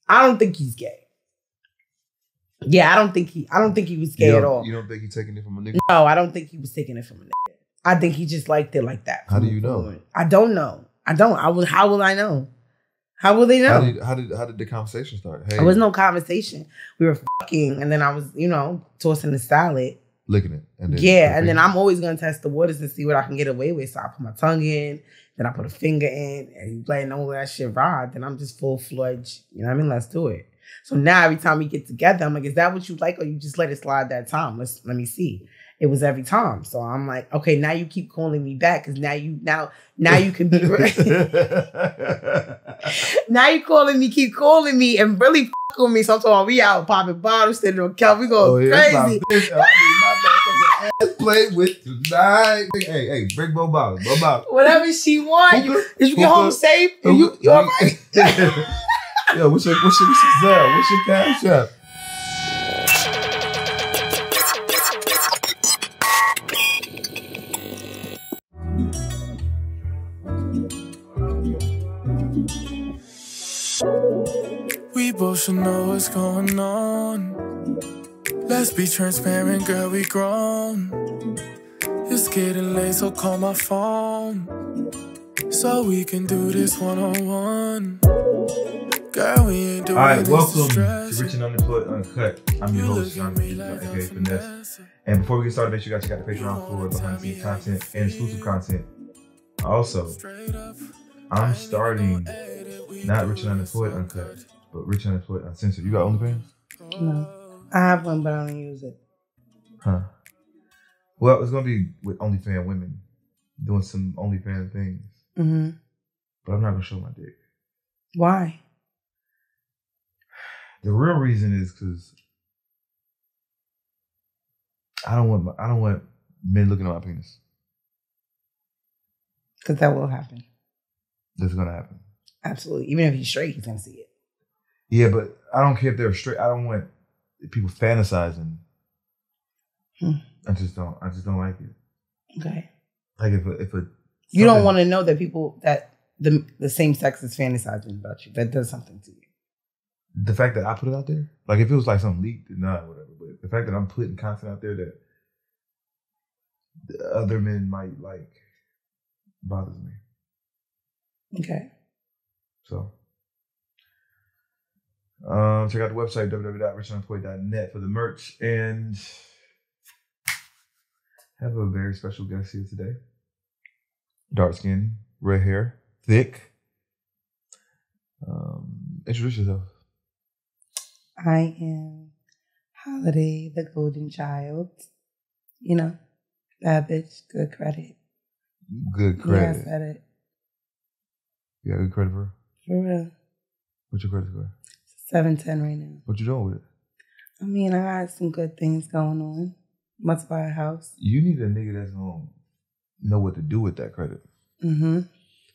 I don't think he's gay. Yeah, I don't think he was gay at all. You don't think he's taking it from a nigga? No, I don't think he was taking it from a nigga. I think he just liked it like that. How do you know? I don't know. How will I know? How will they know? How did the conversation start? Hey, there was no conversation. We were fucking, and then I was, tossing the salad. Licking it. And then and then I'm always going to test the waters and see what I can get away with. So I put my tongue in, then I put a finger in, and you letting all that shit ride. Then I'm just full-fledged. You know what I mean? Let's do it. So now every time we get together, I'm like, is that what you like? Or you just let it slide that time? Let me see. It was every time. So I'm like, okay, now you keep calling me back because now you can be now you keep calling me and really fuck with me. So I'm talking, we out popping bottles, sitting on couch, we go crazy. Play with tonight. Hey, bring more bottles. Whatever she want. You get home safe. You all right? Yo, what's your Zelle? What's your cash app? We both should know what's going on. Let's be transparent, girl, we grown. It's getting late, so call my phone so we can do this one-on-one. Girl, we ain't doing. Alright, welcome to Rich and Unemployed Uncut. I'm your host, Jonathan Dupiton, aka Finesse. And before we get started, make sure you guys check out the Patreon for behind the scenes content and exclusive content. Also, I'm starting not Rich and Unemployed Uncut, but Rich and Unemployed Uncensored. You got OnlyFans? No. I have one, but I don't use it. Huh. Well, it's going to be with OnlyFans women doing some OnlyFans things. Mm-hmm. But I'm not going to show my dick. Why? The real reason is because I don't want men looking at my penis. Because that will happen. That's going to happen. Absolutely. Even if he's straight, he's going to see it. Yeah, but I don't care if they're straight. I don't want people fantasizing. I just don't like it. Okay. Like if you don't want to know that people that the same sex is fantasizing about you. That does something to you. The fact that I put it out there, like if it was like something leaked, then not whatever. But the fact that I'm putting content out there that the other men might like bothers me. Okay. So, check out the website www.richunemployed.net for the merch, and have a very special guest here today. Dark skin, red hair, thick. Introduce yourself. I am Holiday, the golden child. You know, bad bitch, good credit. Good credit. Yeah, I said it. You got good credit for her? For real. What's your credit score? 710 right now. What you doing with it? I mean, I got some good things going on. Must buy a house. You need a nigga that's gonna know what to do with that credit. Mm-hmm.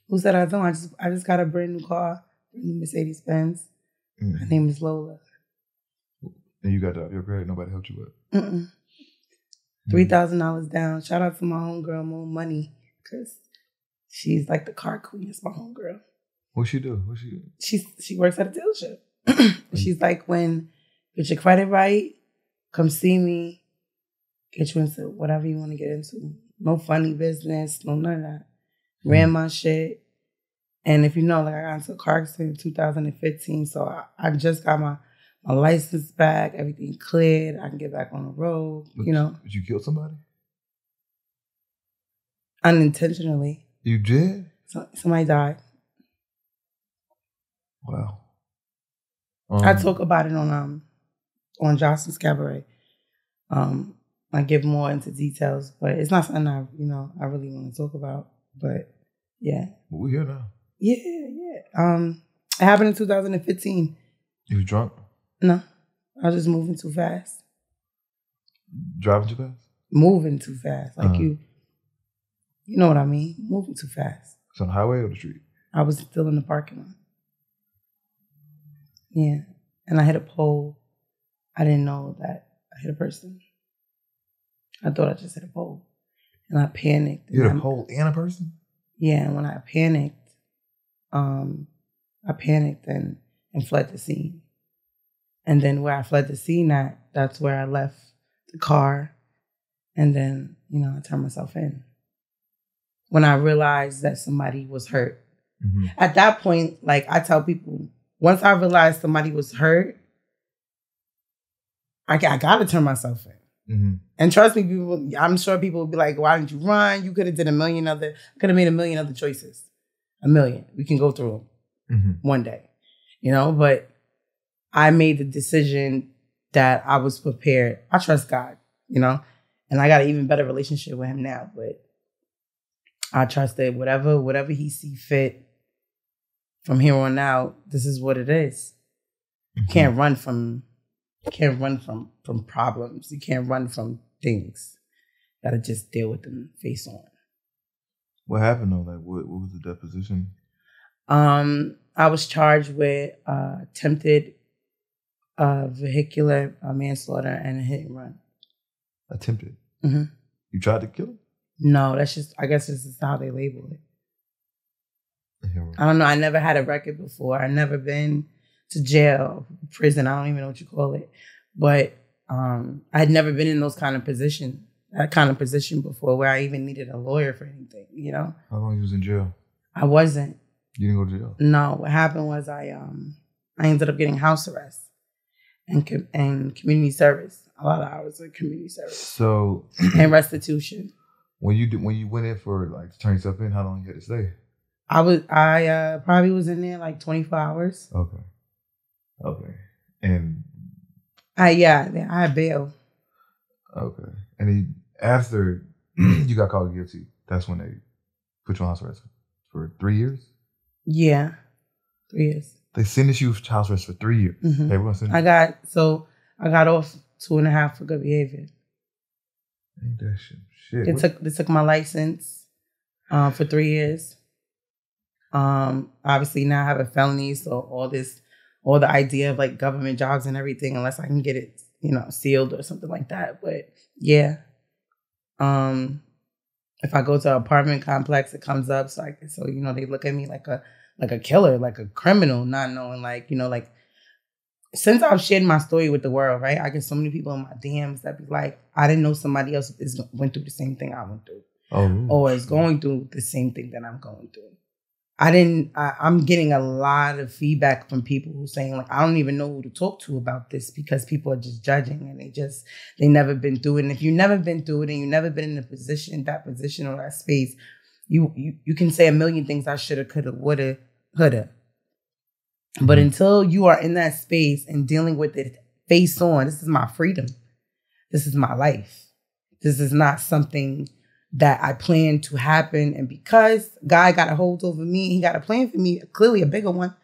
Who said I don't? I just got a brand new car, brand new Mercedes-Benz. Mm-hmm. Her name is Lola. And you got your credit, nobody helped you with? Mm-mm. $3,000 down. Shout out to my homegirl, Mo Money, because she's like the car queen. It's my homegirl. What she do? She works at a dealership. She's like, when get your credit right, come see me, get you into whatever you want to get into. No funny business, no none of that. Ran my shit. And if you know, like I got into a car accident in 2015, so I just got my license back, everything cleared, I can get back on the road, you know. Did you kill somebody? Unintentionally. You did? Somebody died. Wow. I talk about it on Johnson's Cabaret. I give more into details, but it's not something I really want to talk about. But yeah. We're here now. Yeah. It happened in 2015. You was drunk? No. I was just moving too fast. Driving too fast? Moving too fast. Like you know what I mean? Moving too fast. It's on the highway or the street? I was still in the parking lot. Yeah. And I hit a pole. I didn't know that I hit a person. I thought I just hit a pole. And I panicked. You hit a pole and a person? Yeah. And when I panicked and fled the scene. And then where I fled the scene at, that's where I left the car. And then, I turned myself in. When I realized that somebody was hurt. Mm-hmm. At that point, like I tell people, once I realized somebody was hurt, I got to turn myself in. Mm-hmm. And trust me, I'm sure people will be like, why didn't you run? You could have made a million other choices. A million. We can go through them one day, but I made the decision that I was prepared. I trust God, and I got an even better relationship with him now, but I trust that whatever he see fit from here on out, this is what it is. You can't run from problems. You can't run from things. Gotta just deal with them face on. What happened though? Like what was the deposition? I was charged with attempted vehicular manslaughter and a hit and run. Attempted? Mm-hmm. You tried to kill him? No, I guess this is how they label it. I don't know. I never had a record before. I never been to jail, prison. I don't even know what you call it. But I had never been in that kind of position before where I even needed a lawyer for anything, How long you was in jail? I wasn't. You didn't go to jail? No. What happened was I ended up getting house arrest and community service. A lot of hours of community service. So and restitution. When you went in for to turn yourself in, how long you had to stay? I probably was in there like 24 hours. Okay. And I had bail. Okay. And then after you got called guilty, that's when they put you on house arrest for 3 years? Yeah. 3 years. They sentenced you to house arrest for 3 years. Mm-hmm. I got off 2.5 for good behavior. Ain't that shit? They took my license for 3 years. Obviously now I have a felony, so all the idea of like government jobs and everything, unless I can get it, sealed or something like that. But yeah. If I go to an apartment complex, it comes up. So they look at me like a killer, like a criminal, not knowing since I've shared my story with the world, right? I get so many people in my DMs that be like, I didn't know somebody else went through the same thing I went through. Oh, or is going through the same thing that I'm going through. I'm getting a lot of feedback from people who saying like, I don't even know who to talk to about this because people are just judging and they never been through it. And if you've never been through it and you've never been in that position or that space, you can say a million things I shoulda, coulda, woulda, coulda. But until you are in that space and dealing with it face on, this is my freedom. This is my life. This is not something that I plan to happen. And because God got a hold over me, he got a plan for me, clearly a bigger one,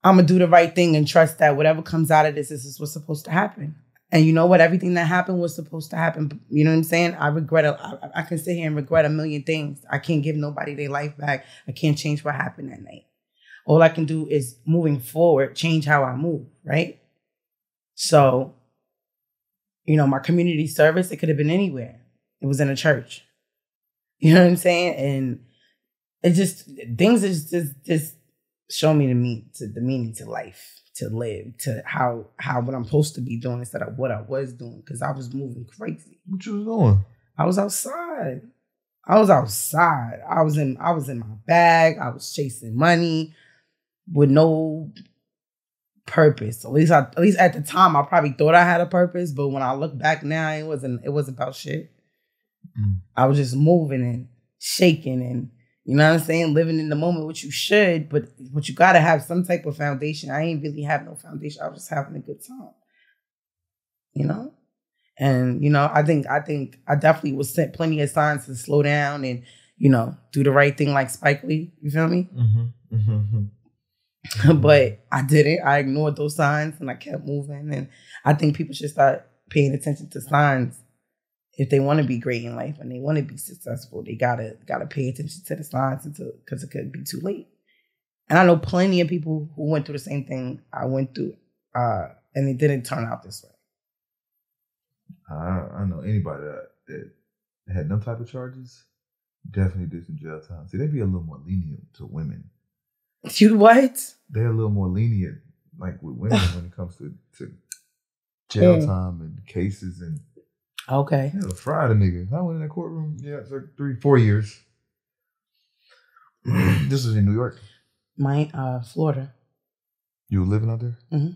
I'm going to do the right thing and trust that whatever comes out of this is what's supposed to happen. And you know what? Everything that happened was supposed to happen. You know what I'm saying? I can sit here and regret a million things. I can't give nobody their life back. I can't change what happened that night. All I can do is moving forward, change how I move, right? So, my community service, it could have been anywhere. It was in a church. You know what I'm saying? And it just, things just show me the meaning to life, to live, to how what I'm supposed to be doing instead of what I was doing. Because I was moving crazy. What you was doing? I was outside. I was in my bag. I was chasing money with no purpose. At least at the time, I probably thought I had a purpose. But when I look back now, it wasn't about shit. I was just moving and shaking and, you know what I'm saying, living in the moment, which you should, but you got to have some type of foundation. I ain't really have no foundation. I was just having a good time, And, I think I definitely was sent plenty of signs to slow down and, do the right thing like Spike Lee. You feel me? Mm-hmm. Mm-hmm. But I didn't. I ignored those signs and I kept moving. And I think people should start paying attention to signs. If they want to be great in life and they want to be successful, they gotta pay attention to the signs because it could be too late. And I know plenty of people who went through the same thing I went through, and it didn't turn out this way. I know anybody that had no type of charges definitely did some jail time. See, they'd be a little more lenient to women. You what? They're a little more lenient like with women when it comes to jail time and cases and. Okay. Yeah, fried a nigga. I went in that courtroom. Yeah, it's like 3-4 years. This was in New York. Florida. You were living out there? Mm-hmm.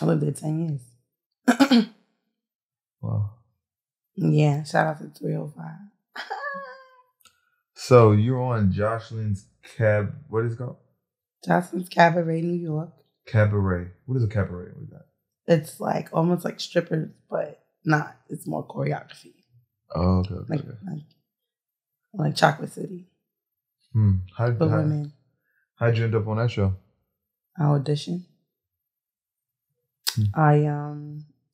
I lived there 10 years. Wow. Yeah, shout out to 305. So you're on Jocelyn's what is it called? Jocelyn's Cabaret, New York. Cabaret. What is a cabaret? What is that? It's like almost like strippers, but not. It's more choreography. Oh, okay. Like Chocolate City. How'd women. How'd you end up on that show? I auditioned.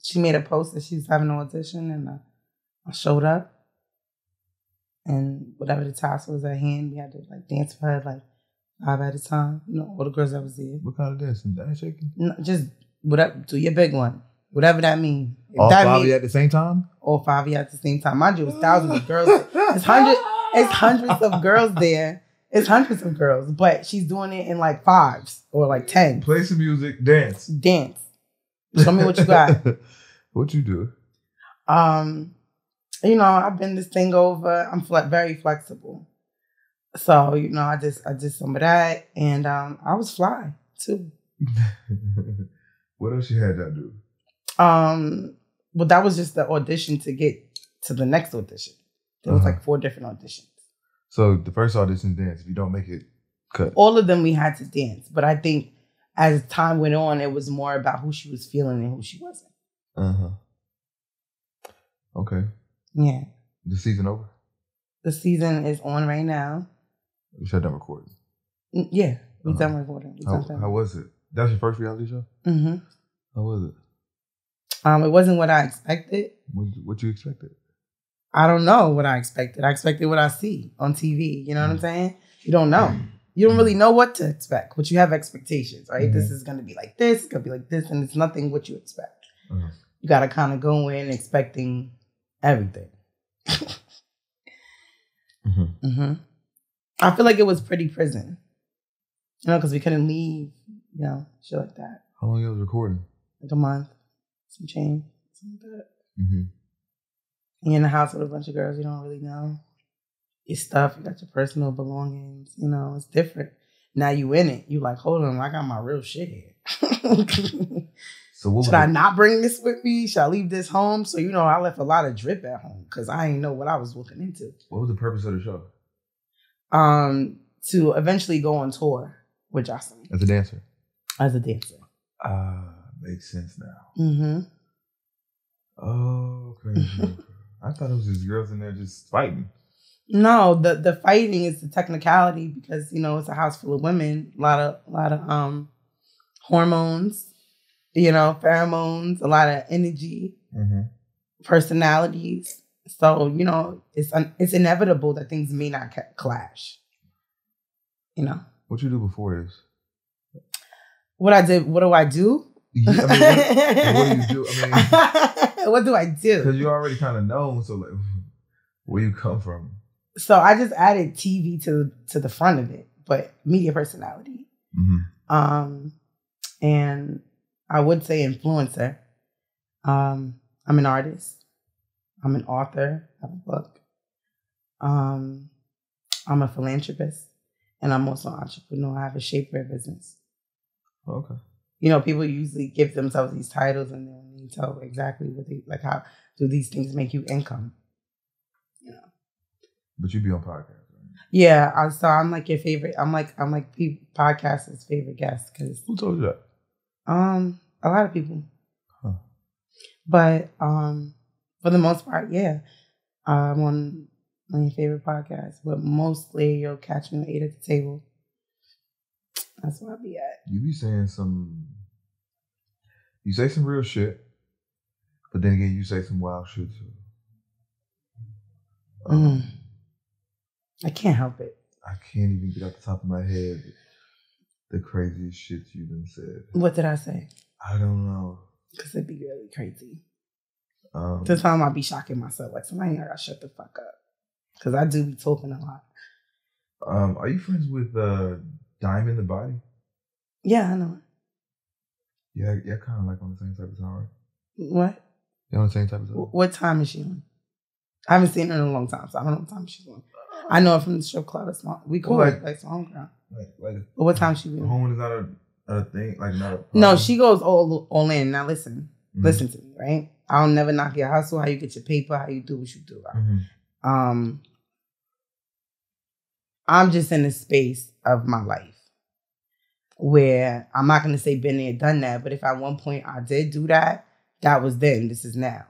She made a post that she was having an audition, and I showed up. And whatever the task was at hand, we had to like dance for her like 5 at a time. You know, all the girls that was there. What kind of dancing? Dance shaking? No, just whatever. Do your big one. Whatever that means. All that 5 of you at the same time? All 5 of you at the same time. Mind you, it's thousands of girls. It's hundreds of girls there. It's hundreds of girls, but she's doing it in like 5s or like 10. Play some music, dance. Dance. Show me what you got. What you do? You know, I've been this thing over. I'm very flexible. So, you know, I did some of that, and I was fly too. What else you had that do? Well, that was just the audition to get to the next audition. There was like 4 different auditions. So the first audition dance. If you don't make it, cut. All of them we had to dance, but I think as time went on, it was more about who she was feeling and who she wasn't. Okay. Yeah. The season over? The season is on right now. You shut down recording? Yeah, we done recording. How was it? That was your first reality show? Mm-hmm. How was it? It wasn't what I expected. What you expected? I don't know what I expected. I expected what I see on TV. You know what I'm saying? You don't know. You don't really know what to expect, but you have expectations, right? This is going to be like this. It's going to be like this, and it's nothing what you expect. You got to kind of go in expecting everything. I feel like it was pretty prison. You know, because we couldn't leave, you know, shit like that. How long you was recording? Like a month. Some change. Something like that. You're in the house with a bunch of girls you don't really know. Your stuff, you got your personal belongings, you know, it's different. Now you in it. You like, hold on, I got my real shit here. So should I not bring this with me? Should I leave this home? So, you know, I left a lot of drip at home because I didn't know what I was looking into. What was the purpose of the show? To eventually go on tour with Jocelyn. As a dancer? As a dancer. Makes sense now. Oh, crazy. I thought it was just girls in there just fighting. No, the fighting is the technicality because, you know, it's a house full of women, a lot of hormones, you know, pheromones, a lot of energy, personalities. So, you know, it's inevitable that things may not clash. You know. What you do before this? What I did? What do I do? Yeah, I mean, what do you do? I mean, what do I do? Because you already kind of know, so like, where you come from. So I just added TV to the front of it, but media personality. And I would say influencer. I'm an artist. I'm an author of a book. I'm a philanthropist, and I'm also an entrepreneur. I have a shapewear business. Okay. You know, people usually give themselves these titles, and then you tell exactly what they like. How do these things make you income? You know. But you be on podcasts, right? Yeah. So I'm like your favorite. I'm like podcasters' favorite guest because. Who told you that? A lot of people. But for the most part, yeah, I'm on your favorite podcast. But mostly, you'll catch me at 8 at the table. That's where I be at. You be saying you say some real shit, but then again, you say some wild shit too. I can't help it. I can't even get off the top of my head the craziest shit you've been said. What did I say? I don't know. Because it'd be really crazy. The time I be shocking myself. Like, somebody I gotta shut the fuck up. Because I do be talking a lot. Are you friends with Diamond the Body? Yeah, I know Yeah, kind of like on the same type of time, right? What? You're on the same type of time. What time is she on? I haven't seen her in a long time, so I don't know what time she's on. I know her from the strip club. It's not, we cool. Like it's homegirl. But what time she on? Home is not a thing. Like not a problem. No, she goes all in. Now listen. Listen to me, right? I'll never knock your hustle, how you get your paper, how you do what you do. I'm just in a space of my life where I'm not going to say been there, done that, but if at one point I did do that, that was then, this is now.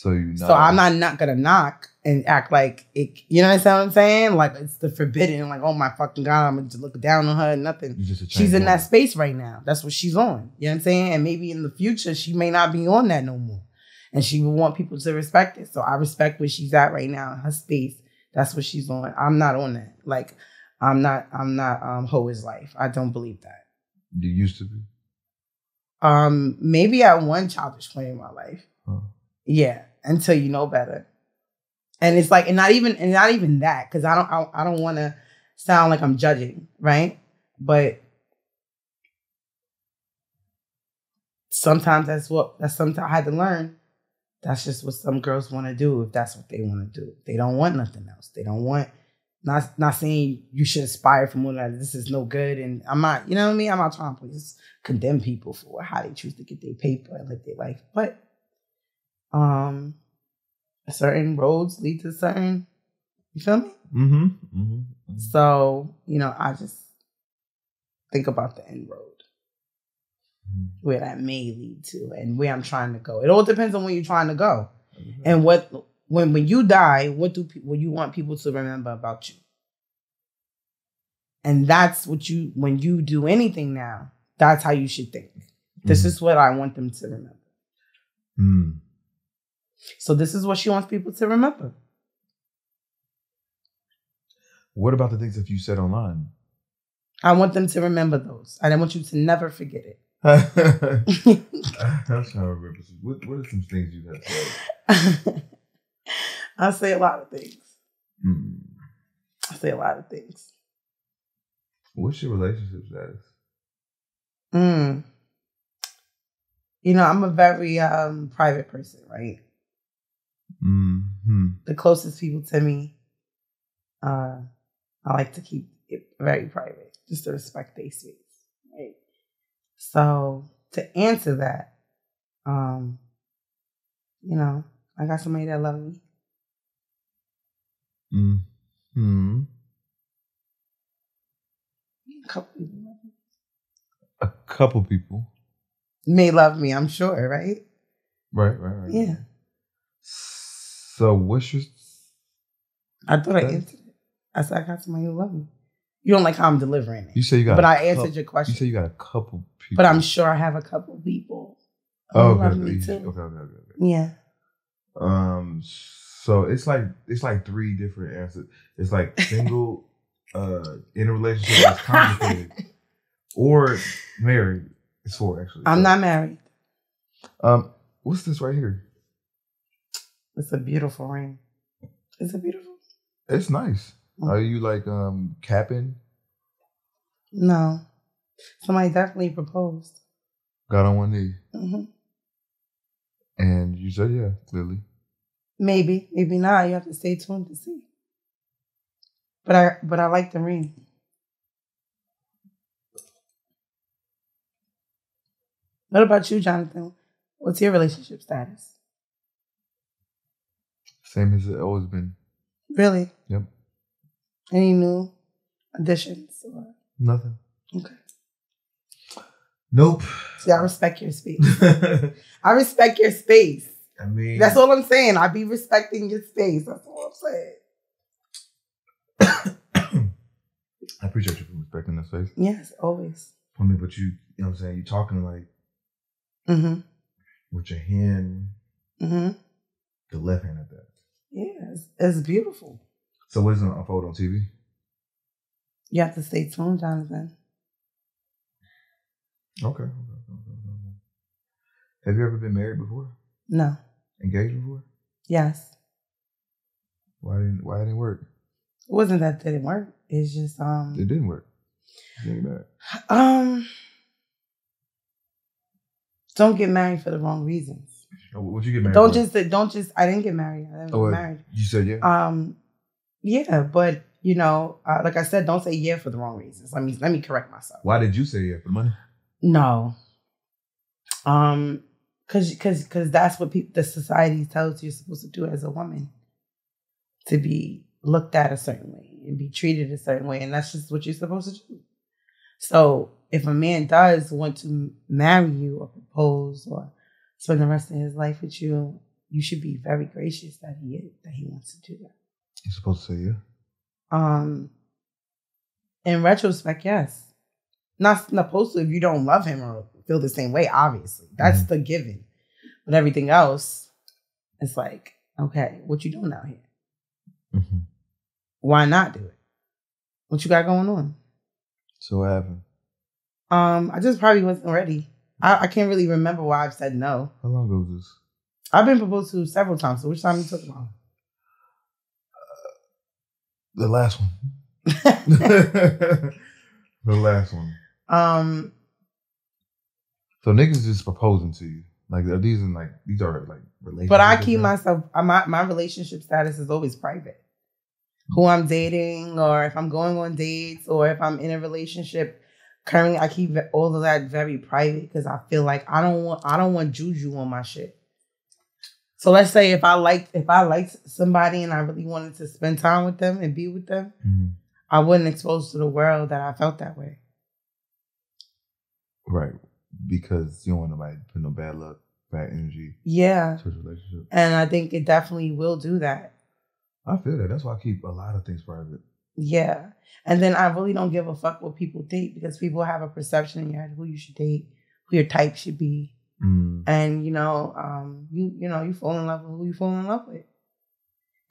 So I'm not going to knock and act like it, you know what I'm saying? Like it's the forbidden, like, oh my fucking God, I'm going to look down on her and nothing. She's in that space right now. That's what she's on. You know what I'm saying? And maybe in the future, she may not be on that no more. And she will want people to respect it. So I respect where she's at right now in her space. That's what she's on. I'm not on that. Like, I'm not hoe is life. I don't believe that. You used to be? Maybe at one childish point in my life. Huh. Yeah. Until you know better. And it's like, and not even that, because I don't want to sound like I'm judging, right? But sometimes that's something I had to learn. That's just what some girls want to do if that's what they want to do. They don't want nothing else. They don't want, not saying you should aspire for more than that. This is no good. And I'm not, you know what I mean? I'm not trying to just condemn people for how they choose to get their paper and live their life. But certain roads lead to certain, you feel me? So, I just think about the end road. Where that may lead to and where I'm trying to go. It all depends on where you're trying to go. And when you die, what you want people to remember about you? And that's when you do anything now, that's how you should think. This is what I want them to remember. So this is what she wants people to remember. What about the things that you said online? I want them to remember those. And I want you to never forget it. I'm trying to remember. What are some things you have said? I say a lot of things. I say a lot of things. What's your relationship status? I'm a very private person, right? The closest people to me, I like to keep it very private, just to respect their space, right? So to answer that, I got somebody that loves me. A couple people love me. A couple people may love me, I'm sure, right? Right. Yeah. So what's your... I thought I answered it. I said I got somebody who loves me. You don't like how I'm delivering it. You say you got, but I answered your question. You say you got a couple people, but I'm sure I have a couple people who love me too. Okay. Yeah. So it's like three different answers. It's like single, in a relationship that's complicated, or married. It's four actually. I'm not married. What's this right here? It's a beautiful ring. Is it beautiful? It's nice. Are you like capping? No. Somebody definitely proposed. Got on one knee. And you said yeah, clearly. Maybe not. You have to stay tuned to see. But I like the ring. What about you, Jonathan? What's your relationship status? Same as it always been. Really? Yep. Any new additions? Or? Nothing. Okay. Nope. See, I respect your space. I respect your space. I mean... That's all I'm saying. I be respecting your space. That's all I'm saying. I appreciate you for respecting that space. Yes, always. I mean, but you know what I'm saying? You're talking like... with your hand... the left hand at that. Yeah, it's beautiful. So what is it going to unfold on TV? You have to stay tuned, Jonathan. Okay. Have you ever been married before? No. Engaged before? Yes. Why didn't it work? It wasn't that it didn't work. It's just It didn't work. You didn't get married. Don't get married for the wrong reasons. What you get married? Don't just. I didn't get married. I didn't get married. You said yeah. Yeah, but you know, like I said, don't say yeah for the wrong reasons. Let me correct myself. Why did you say yeah for the money? No. Cause that's what the society tells you you're supposed to do as a woman. To be looked at a certain way and be treated a certain way, and that's just what you're supposed to do. So if a man does want to marry you or propose or spend the rest of his life with you, you should be very gracious that he wants to do that. You're supposed to say yeah. In retrospect, yes. Not supposed to if you don't love him or feel the same way, obviously. That's the given. But everything else, it's like, okay, what you doing out here? Mm-hmm. Why not do it? What you got going on? So what happened? I just probably wasn't ready. I can't really remember why I've said no. How long ago was this? I've been proposed to several times. So which time you talking about? The last one. The last one. So niggas just proposing to you. Like are these are like relationships. But I keep myself. My relationship status is always private. Who I'm dating, or if I'm going on dates, or if I'm in a relationship. Currently, I keep all of that very private because I feel like I don't want juju on my shit. So let's say if I liked somebody and I really wanted to spend time with them and be with them, I wouldn't expose to the world that I felt that way. Right. Because you don't want nobody to put no bad luck, bad energy. Yeah. To the relationship. And I think it definitely will do that. I feel that. That's why I keep a lot of things private. Yeah. And then I really don't give a fuck what people date because people have a perception in your head who you should date, who your type should be. And, you fall in love with who you fall in love with.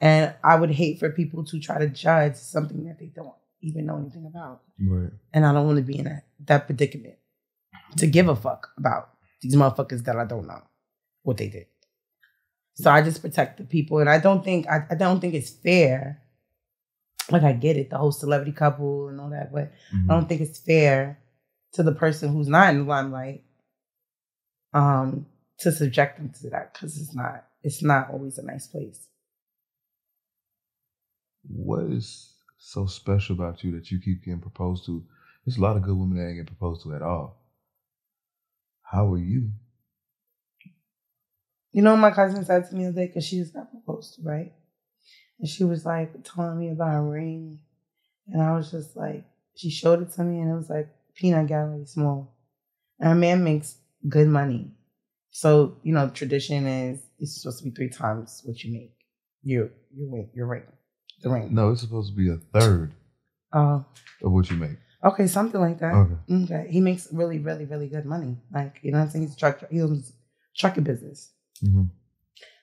And I would hate for people to try to judge something that they don't even know anything about. Right. And I don't want to be in that predicament to give a fuck about these motherfuckers that I don't know what they did. So I just protect the people. And I don't think it's fair. Like, I get it, the whole celebrity couple and all that, but I don't think it's fair to the person who's not in the limelight to subject them to that because it's not always a nice place. What is so special about you that you keep getting proposed to? There's a lot of good women that ain't get proposed to at all. How are you? You know what my cousin said to me the other day, because she just got proposed to, right? And she was like telling me about a ring. And I was just like, she showed it to me and it was like peanut gallery small. And a man makes good money. So, tradition is it's supposed to be 3 times what you make. Your ring. The ring. No, it's supposed to be a third of what you make. Okay, something like that. Okay. He makes really, really, really good money. Like, you know what I'm saying? He owns trucking business. Mm-hmm.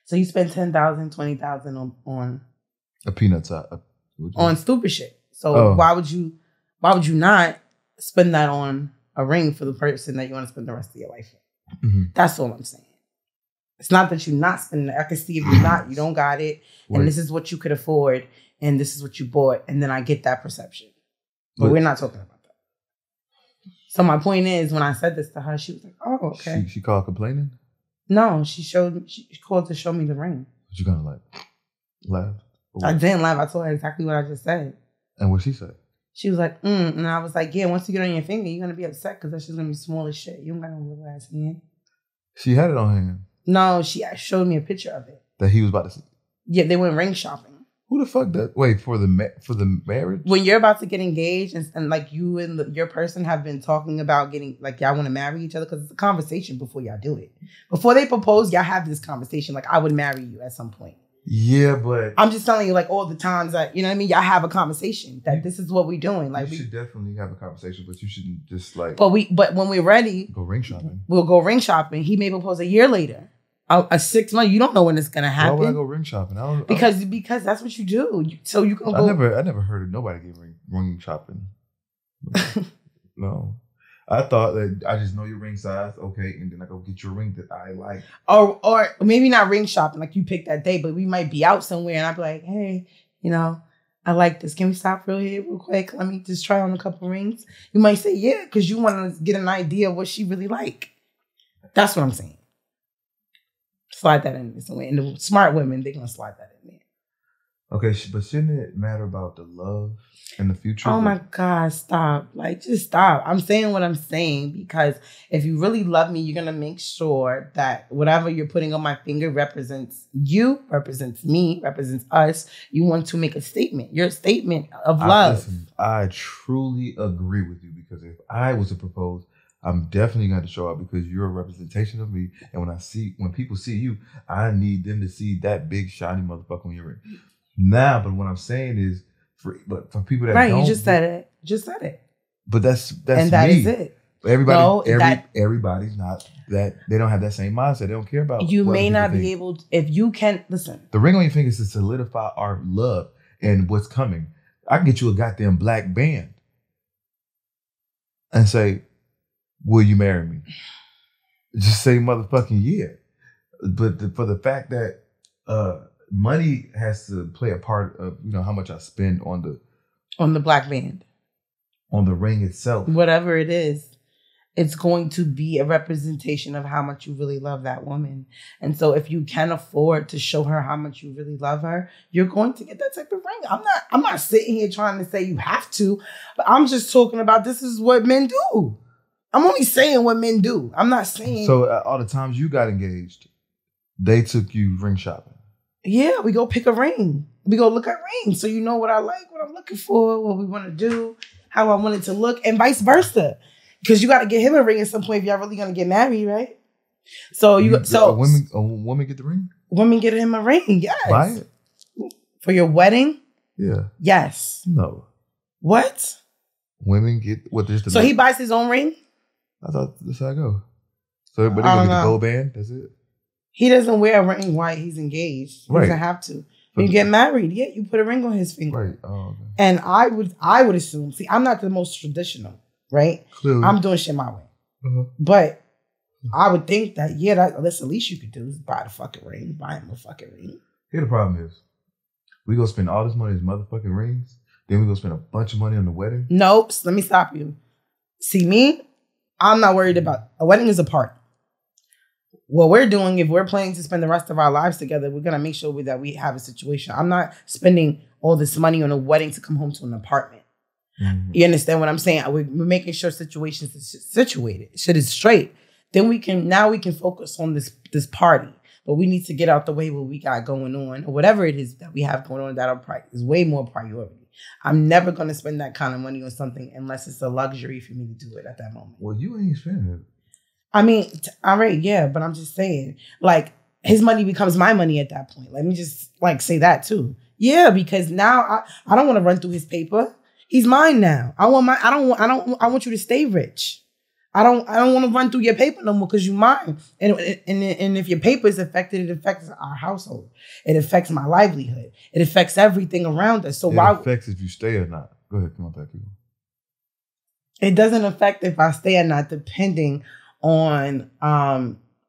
So you spend $10,000, $20,000 on a peanut top on stupid shit. So why would you not spend that on a ring for the person that you want to spend the rest of your life with? Mm-hmm. That's all I'm saying. It's not that you're not spending it. I can see if you're not, you don't got it, and this is what you could afford, and this is what you bought, and then I get that perception. But we're not talking about that. So my point is, when I said this to her, she was like, "Oh, okay." She called complaining? No, she called to show me the ring. But you kind of like laughed? I didn't laugh. I told her exactly what I just said. And what she said? She was like, and I was like, yeah, once you get on your finger, you're going to be upset because that's just going to be small as shit. You don't got no little ass hand. She had it on hand? No, she showed me a picture of it. That he was about to see? Yeah, they went ring shopping. Who the fuck does? Wait, for the marriage? When you're about to get engaged and like you and your person have been talking about getting, like, y'all want to marry each other because it's a conversation before y'all do it. Before they propose, y'all have this conversation like, I would marry you at some point. Yeah, but I'm just telling you, like, all the times that, you know what I mean? Y'all have a conversation that this is what we're doing. Like, we should definitely have a conversation, but you shouldn't just like. But when we're ready, go ring shopping. We'll go ring shopping. He may propose a year later, a 6 month. You don't know when it's gonna happen. Why would I go ring shopping? Because that's what you do. So you can go. I never heard of nobody getting ring shopping. No. I thought that I just know your ring size, okay, and then I go get your ring that I like. Or maybe not ring shopping like you pick that day, but we might be out somewhere and I'd be like, hey, I like this. Can we stop real quick? Let me just try on a couple rings. You might say yeah, because you want to get an idea of what she really like. That's what I'm saying. Slide that in somewhere. And the smart women, they're going to slide that in there. Okay, but shouldn't it matter about the love in the future? Oh my God, stop. Like, just stop. I'm saying what I'm saying because if you really love me, you're going to make sure that whatever you're putting on my finger represents you, represents me, represents us. You want to make a statement. Your statement of love. Listen, I truly agree with you because if I was to propose, I'm definitely going to show up because you're a representation of me. And when people see you, I need them to see that big shiny motherfucker on your ring. Now, but what I'm saying is, for people that don't, you just said it. Just said it. But that's and that me. is it. Everybody's not that. They don't have that same mindset. They don't care about. You may not be able to, if you can listen. The ring on your finger is to solidify our love and what's coming. I can get you a goddamn black band and say, "Will you marry me?" Just say motherfucking yeah. But for the fact that money has to play a part of, how much I spend on the black band, on the ring itself. Whatever it is, it's going to be a representation of how much you really love that woman. And so if you can afford to show her how much you really love her, you're going to get that type of ring. I'm not sitting here trying to say you have to, but I'm just talking about this is what men do. I'm only saying what men do. I'm not saying. So all the times you got engaged, they took you ring shopping. Yeah, we go pick a ring. We go look at rings. So you know what I like, what I'm looking for, what we want to do, how I want it to look, and vice versa. Because you got to get him a ring at some point if y'all really going to get married, right? So women get the ring? Women get him a ring, yes. Buy it? For your wedding? Yeah. Yes. No. What? Women get what there's the. So he buys his own ring? I thought that's how I go. So but they go get the gold band, that's it. He doesn't wear a ring while he's engaged. He doesn't have to. When you get married, yeah, you put a ring on his finger. Right. Oh, okay. And I would assume, see, I'm not the most traditional, right? Clearly. I'm doing shit my way. Mm-hmm. But I would think that, that's the least you could do is buy the fucking ring. Buy him a fucking ring. Here the problem is, we gonna spend all this money on these motherfucking rings, then we gonna spend a bunch of money on the wedding. Nope. Let me stop you. See, me, I'm not worried about, a wedding is a party. What we're doing, if we're planning to spend the rest of our lives together, we're going to make sure that we have a situation. I'm not spending all this money on a wedding to come home to an apartment. Mm-hmm. You understand what I'm saying? We're making sure situations is situated. Shit is straight. Then we can focus on this party. But we need to get out the way what we got going on, or whatever it is that we have going on that is way more priority. I'm never going to spend that kind of money on something unless it's a luxury for me to do it at that moment. Well, you ain't spending it. I mean, all right, yeah, but I'm just saying, like, his money becomes my money at that point. Let me just, say that, too. Yeah, because now I don't want to run through his paper. He's mine now. I want you to stay rich. I don't want to run through your paper no more because you're mine. And if your paper is affected, it affects our household. It affects my livelihood. It affects everything around us. So it affects if you stay or not. Go ahead, come on back here. It doesn't affect if I stay or not, depending on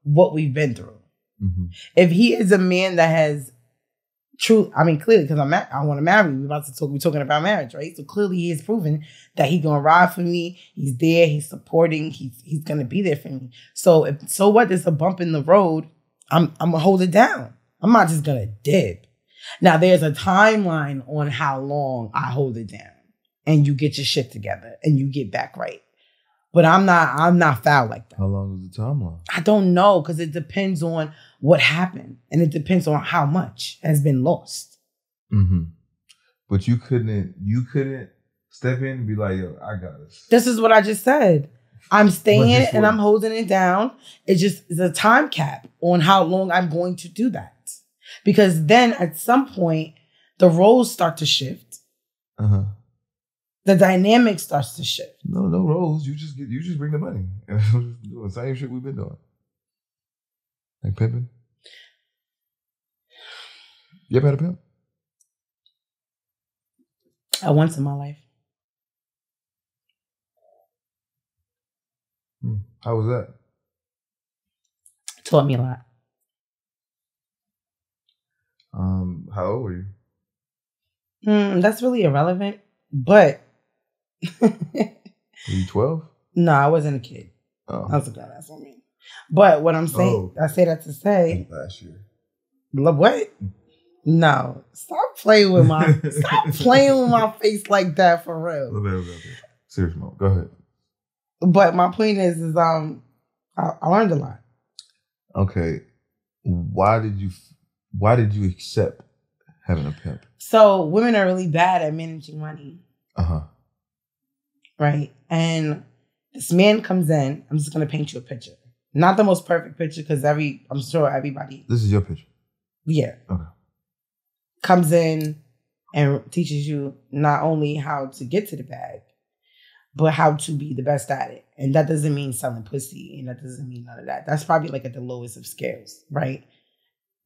what we've been through. Mm-hmm. If he is a man that has clearly, because I want to marry. We're talking about marriage, right? So clearly he has proven that he's gonna ride for me. He's there. He's supporting. He's gonna be there for me. So what? There's a bump in the road. I'm gonna hold it down. I'm not just gonna dip. Now there's a timeline on how long I hold it down, and you get your shit together and you get back right. But I'm not foul like that. How long is the timeline? I don't know, because it depends on what happened. And it depends on how much has been lost. Mm-hmm. But you couldn't step in and be like, yo, I got this. This is what I just said. I'm staying and I'm holding it down. It's a time cap on how long I'm going to do that. Because then at some point, the roles start to shift. Uh-huh. The dynamic starts to shift. No roles. You just bring the money. Doing the same shit we've been doing. Like pimping. You ever had a pimp? Once in my life. How was that? It taught me a lot. How old were you? That's really irrelevant, but were you 12? No, I wasn't a kid. Oh. I was a grown-ass woman. But what I'm saying, I say that to say. Last year. What? No. Stop playing with my face like that for real. Okay. Serious mode. Go ahead. But my point is I learned a lot. Okay. Why did you accept having a pimp? So women are really bad at managing money. Uh-huh. Right? And this man comes in. I'm just going to paint you a picture. Not the most perfect picture because I'm sure everybody. This is your picture? Yeah. Okay. Comes in and teaches you not only how to get to the bag, but how to be the best at it. And that doesn't mean selling pussy. And that doesn't mean none of that. That's probably like at the lowest of scales, right?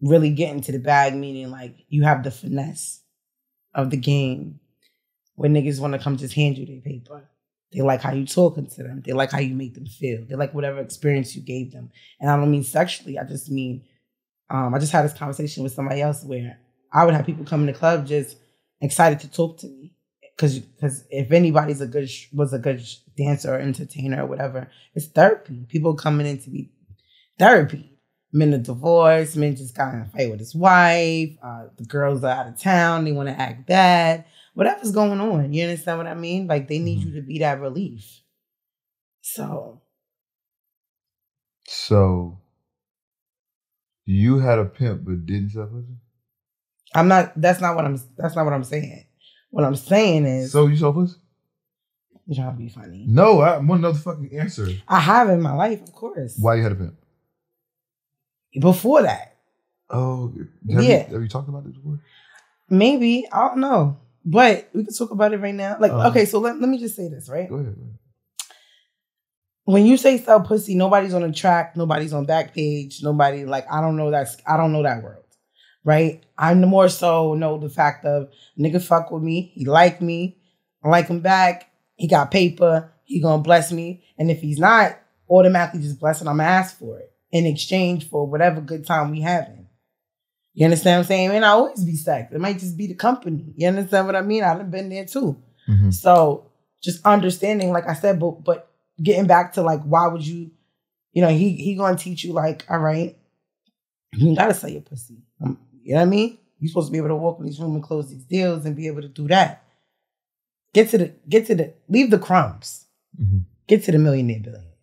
Really getting to the bag, meaning like you have the finesse of the game where niggas want to come just hand you their paper. They like how you talking to them. They like how you make them feel. They like whatever experience you gave them. And I don't mean sexually. I just mean, I just had this conversation with somebody else where I would have people come in the club just excited to talk to me. Because if anybody's was a good dancer or entertainer or whatever, it's therapy. People coming in to be therapy. Men are divorced. Men just got in a fight with his wife. The girls are out of town. They want to act bad. Whatever's going on. You understand what I mean? Like, they need you to be that relief. So you had a pimp but didn't sell pussy? That's not what I'm saying. What I'm saying is... So you sold pussy? You're trying to be funny. No, I want another fucking answer. I have in my life, of course. Why you had a pimp? Before that. Oh, have you talked about this before? Maybe. I don't know. But we can talk about it right now. Like, okay, so let me just say this, right? Go ahead. When you say sell pussy, nobody's on the track, nobody's on Backpage, nobody, like, I don't know that world, right? I more so know the fact of nigga fuck with me, he like me, I like him back, he got paper, he gonna bless me, and if he's not automatically just blessing, I'm gonna ask for it in exchange for whatever good time we having. You understand what I'm saying? And I always be sex. It might just be the company. You understand what I mean? I've been there too. Mm-hmm. So just understanding, like I said, but getting back to like, why would you, he gonna teach you like, all right, you gotta sell your pussy. You know what I mean? You're supposed to be able to walk in these rooms and close these deals and be able to do that. Leave the crumbs. Mm-hmm. Get to the millionaire billionaire.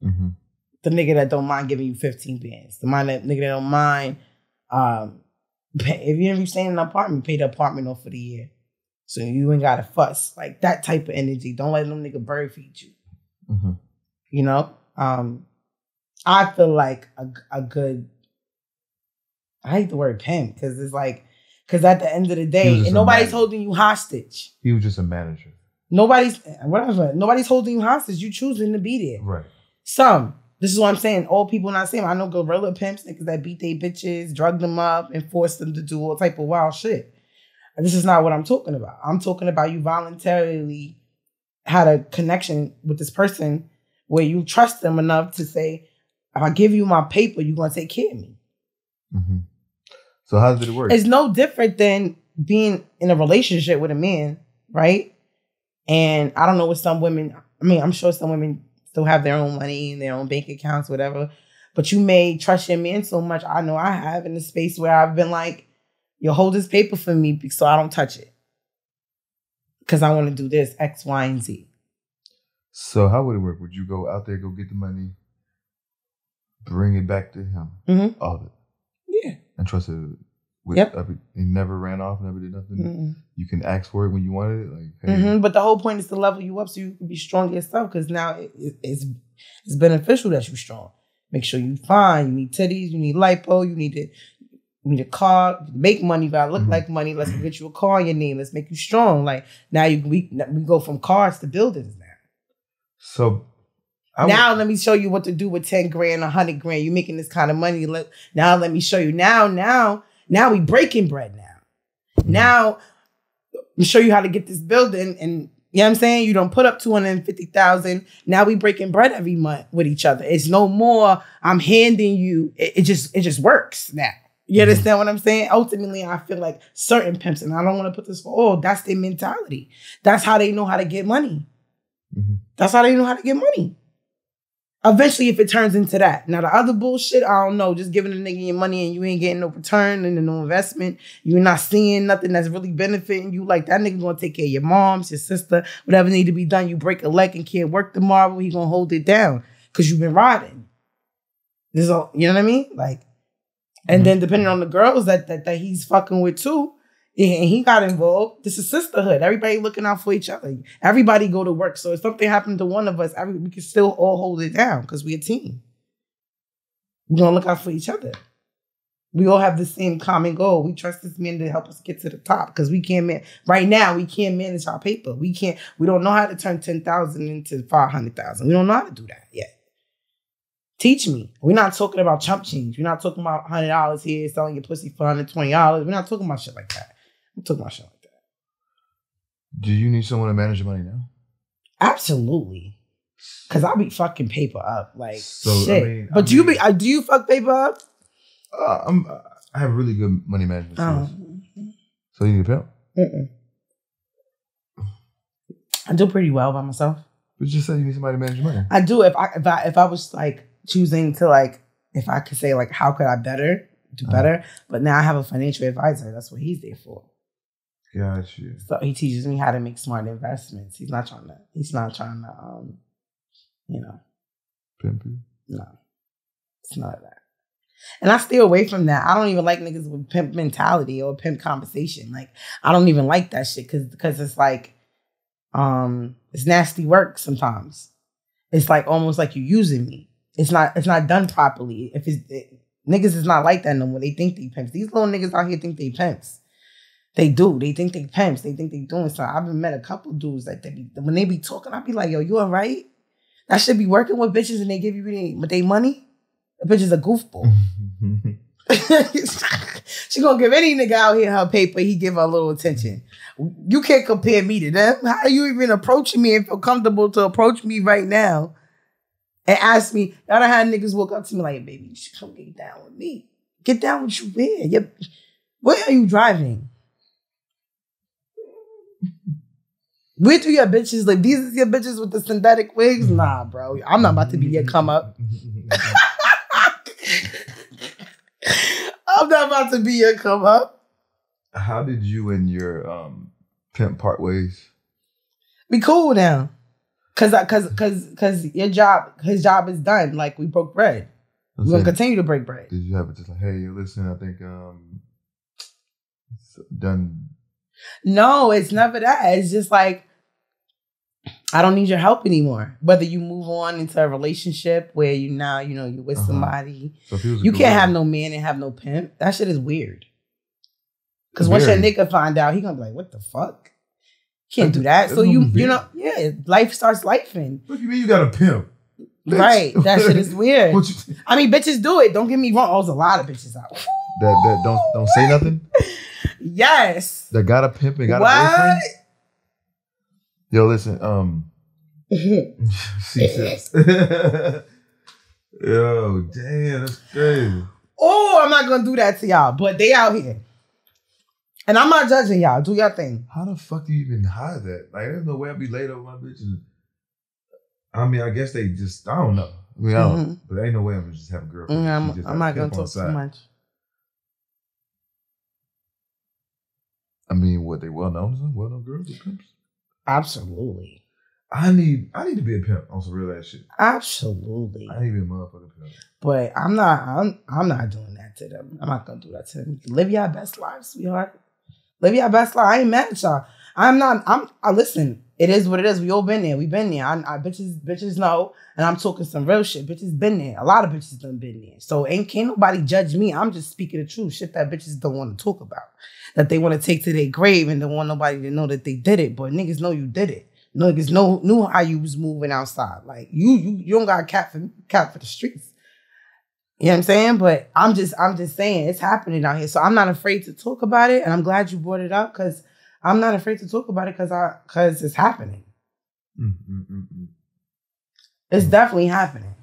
Mm-hmm. The nigga that don't mind giving you 15 bands. The nigga that don't mind, if you're ever staying in an apartment, pay the apartment off for the year. So you ain't got to fuss. Like that type of energy. Don't let them nigga bird feed you. Mm-hmm. I feel like a good, I hate the word pimp because it's like, because at the end of the day, and nobody's holding you hostage. He was just a manager. Nobody's holding you hostage. You choosing to be there. Right. This is what I'm saying. All people not saying. I know gorilla pimps, niggas that beat they bitches, drug them up, and forced them to do all type of wild shit. And this is not what I'm talking about. I'm talking about you voluntarily had a connection with this person where you trust them enough to say, if I give you my paper, you're going to take care of me. Mm-hmm. So how did it work? It's no different than being in a relationship with a man, right? And I don't know what some women, I'm sure some women still have their own money and their own bank accounts, whatever. But you may trust your man so much. I know I have in a space where I've been like, yo, hold this paper for me so I don't touch it. Because I want to do this, X, Y, and Z. So how would it work? Would you go out there, go get the money, bring it back to him? Mm-hmm. All of it? Yeah. And trust it. He never ran off, never did nothing. Mm-hmm. You can ask for it when you wanted it. Like, hey. Mm-hmm. But the whole point is to level you up so you can be strong yourself because now it's beneficial that you're strong. Make sure you're fine. You need titties. You need lipo. You need a car. Make money. You gotta look like money. Let's get you a car in your name. Let's make you strong. Like now we go from cars to buildings now. So now let me show you what to do with 10 grand, 100 grand. You making this kind of money. Now let me show you. Now we breaking bread now. Now we show you how to get this building and you know what I'm saying? You don't put up $250,000. Now we breaking bread every month with each other. It's no more I'm handing you. It just works now. You understand what I'm saying? Ultimately, I feel like certain pimps, and I don't want to put this for all, that's their mentality. That's how they know how to get money. Mm-hmm. That's how they know how to get money. Eventually, if it turns into that. Now, the other bullshit, I don't know. Just giving a nigga your money and you ain't getting no return and no investment. You're not seeing nothing that's really benefiting you. Like, that nigga gonna take care of your moms, your sister, whatever need to be done. You break a leg and can't work tomorrow, he gonna hold it down because you've been riding. This all, you know what I mean? Like, and then depending on the girls that he's fucking with too, and he got involved, this is sisterhood. Everybody looking out for each other. Everybody go to work. So if something happened to one of us, we can still all hold it down because we're a team. We're going to look out for each other. We all have the same common goal. We trust this man to help us get to the top because we can't right now, we can't manage our paper. We don't know how to turn 10,000 into 500,000. We don't know how to do that yet. Teach me. We're not talking about chump change. We're not talking about $100 here, selling your pussy for $120. We're not talking about shit like that. I'm talking about shit like that. Do you need someone to manage your money now? Absolutely. Because I be fucking paper up. Like, so, shit. Do you fuck paper up? I have really good money management skills. So you need a pimp? I do pretty well by myself. But you just said you need somebody to manage your money. I do. If I was like choosing to like, if I could say like, how could I do better? But now I have a financial advisor. That's what he's there for. Got you. So he teaches me how to make smart investments. He's not trying to, pimp you? No. It's not that. And I stay away from that. I don't even like niggas with pimp mentality or pimp conversation. Like, I don't even like that shit because it's like, it's nasty work sometimes. It's like almost like you're using me. It's not done properly. Niggas is not like that no more. They think they pimps. These little niggas out here think they pimps. They do. They think they pimps. They think they doing something. I've met a couple dudes that when they be talking, I be like, yo, you all right? That should be working with bitches and they give you their money. The bitch is a goofball. She gonna give any nigga out here her paper, he give her a little attention. You can't compare me to them. How are you even approaching me and feel comfortable to approach me right now and ask me? Y'all done had niggas walk up to me like, baby, you should come get down with me. Get down with you where? Where are you driving? Where do your bitches live? These is your bitches with the synthetic wigs? Nah, bro. I'm not about to be your come up. I'm not about to be your come up. How did you and your pimp part ways? We cool now. Cause his job is done. Like, we broke bread. We're gonna continue to break bread. Did you have it just like, hey, listen, I think it's done? No, it's never that. It's just like, I don't need your help anymore. Whether you move on into a relationship where you're with somebody. So you can't have no man and have no pimp. That shit is weird. Because once your nigga find out, he gonna be like, what the fuck? Can't do that. So life starts lifing. What do you mean you got a pimp? Bitch. Right. That shit is weird. I mean, bitches do it. Don't get me wrong. There's a lot of bitches out. That don't say nothing? Yes. That got a pimp and got a boyfriend? Yo, listen, C6. Yo, damn, that's crazy. Oh, I'm not gonna do that to y'all, but they out here. And I'm not judging y'all. Do your thing. How the fuck do you even hide that? Like, there's no way I'd be late over my bitches. I mean, I guess they just, I don't know. I mean, I don't, but ain't no way I'm gonna just have a girlfriend. I'm not gonna talk too much. I mean, what, they well-known girls or pimps? Absolutely. I need to be a pimp on some real ass shit. Absolutely. I need to be a motherfucking pimp. But I'm not doing that to them. I'm not gonna do that to them. Live your best life, sweetheart. Live your best life. I ain't mad at y'all. Listen, it is what it is. We all been there. We been there. Bitches know. And I'm talking some real shit. Bitches been there. A lot of bitches done been there. So can't nobody judge me. I'm just speaking the truth. Shit that bitches don't want to talk about. That they want to take to their grave and don't want nobody to know that they did it. But niggas know you did it. Niggas knew how you was moving outside. Like, you don't got a cat for the streets. You know what I'm saying? But I'm just saying it's happening out here. So I'm not afraid to talk about it. And I'm glad you brought it up because I'm not afraid to talk about it because it's happening. It's definitely happening.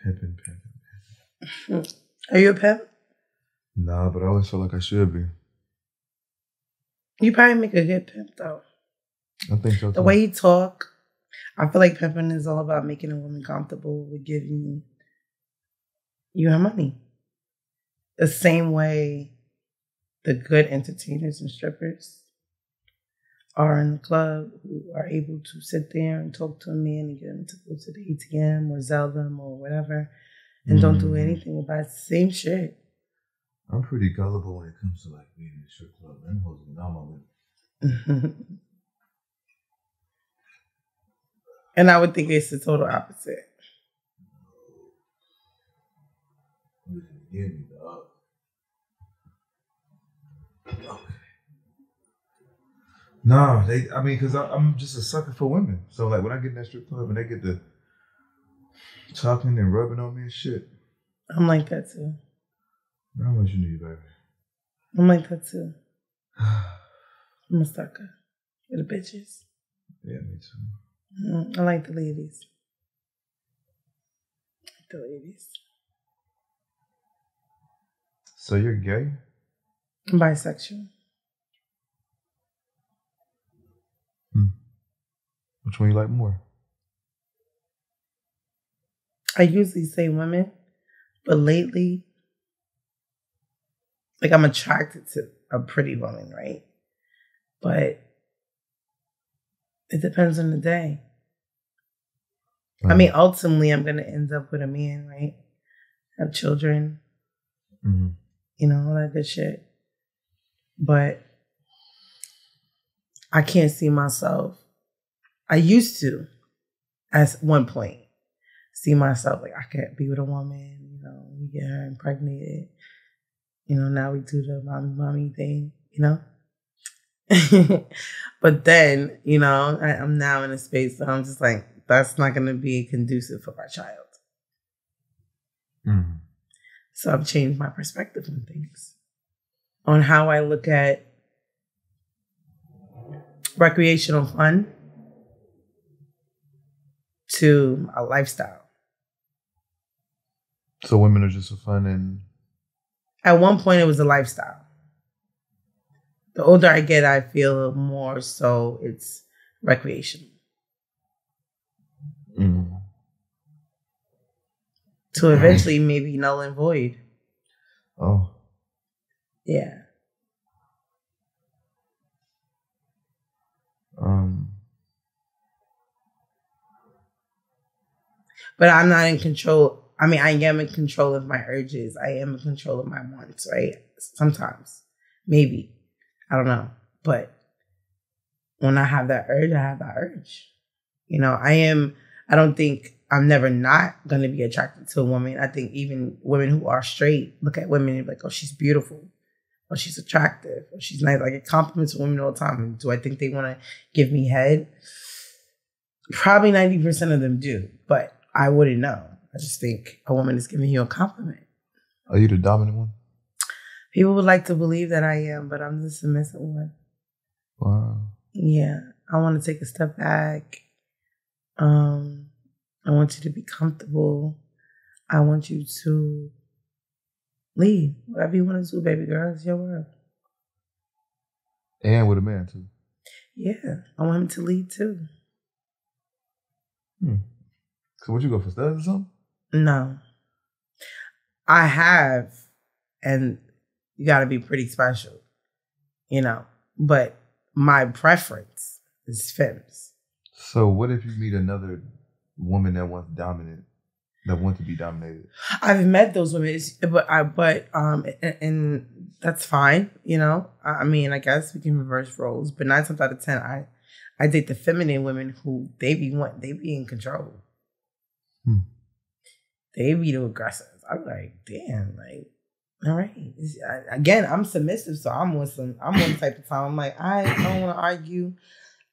Pimping. Are you a pimp? Nah, but I always feel like I should be. You probably make a good pimp though. I think so too. The way he talk, I feel like pimping is all about making a woman comfortable with giving you her money. The same way the good entertainers and strippers are in the club who are able to sit there and talk to a man and get him to go to the ATM or sell them or whatever and don't do anything about it. Same shit. I'm pretty gullible when it comes to like being in the strip club. I'm holding down my lip. And I would think it's the total opposite. Give me the up. Okay. No, because I'm just a sucker for women. So like when I get in that strip club and they get the talking and rubbing on me and shit. I'm like that too. How much you need, baby? I'm like that too. I'm a sucker for the bitches. Yeah, me too. I like the ladies. The ladies. So you're gay? I'm bisexual. Which one you like more? I usually say women, but lately, like I'm attracted to a pretty woman, right? But it depends on the day. I mean, ultimately, I'm going to end up with a man, right? Have children, you know, all that good shit. But I can't see myself. I used to, at one point, see myself like I could be with a woman, you know, we get her impregnated. You know, now we do the mommy thing, you know? But then, you know, I'm now in a space where I'm just like, that's not going to be conducive for my child. So I've changed my perspective on things, on how I look at recreational fun to a lifestyle. So women are just for fun and... At one point, it was a lifestyle. The older I get, I feel more so it's recreational. To eventually maybe null and void. Oh. Yeah. But I'm not in control. I mean, I am in control of my urges. I am in control of my wants, right? Sometimes. Maybe. I don't know. But when I have that urge, I have that urge. You know, I don't think I'm never not going to be attracted to a woman. I think even women who are straight look at women and be like, oh, she's beautiful. Oh, she's attractive. Oh, she's nice. I get compliments from women all the time. And do I think they want to give me head? Probably 90% of them do. But I wouldn't know. I just think a woman is giving you a compliment. Are you the dominant one? People would like to believe that I am, but I'm the submissive one. Wow. Yeah. I want to take a step back. I want you to be comfortable. I want you to lead. Whatever you want to do, baby girl, it's your world. And with a man, too. Yeah. I want him to lead, too. So what, you go for studs or something? No. I have, and you got to be pretty special, you know. But my preference is femmes. So what if you meet another woman that wants to be dominated? I've met those women, and that's fine, you know. I mean, I guess we can reverse roles, but 9 times out of 10, I date the feminine women who they be in control. They be the aggressors. I'm like, damn, like, all right. Again, I'm submissive, so I'm one type of time. I'm like, I don't want to argue.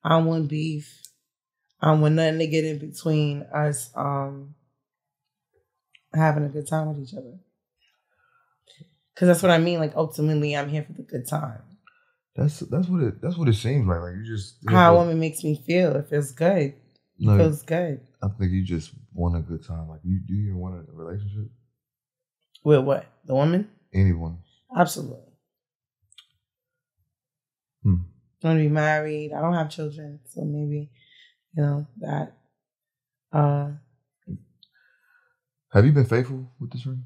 I don't want beef. I don't want nothing to get in between us having a good time with each other. Because that's what I mean. Like, ultimately, I'm here for the good time. That's what it seems like. Like, you just... How a woman makes me feel. It feels good. It feels good. I think you just want a good time. Like, do you even want a relationship? With what? The woman? Anyone. Absolutely. I want to be married. I don't have children, so maybe, You know, that. Have you been faithful with this ring?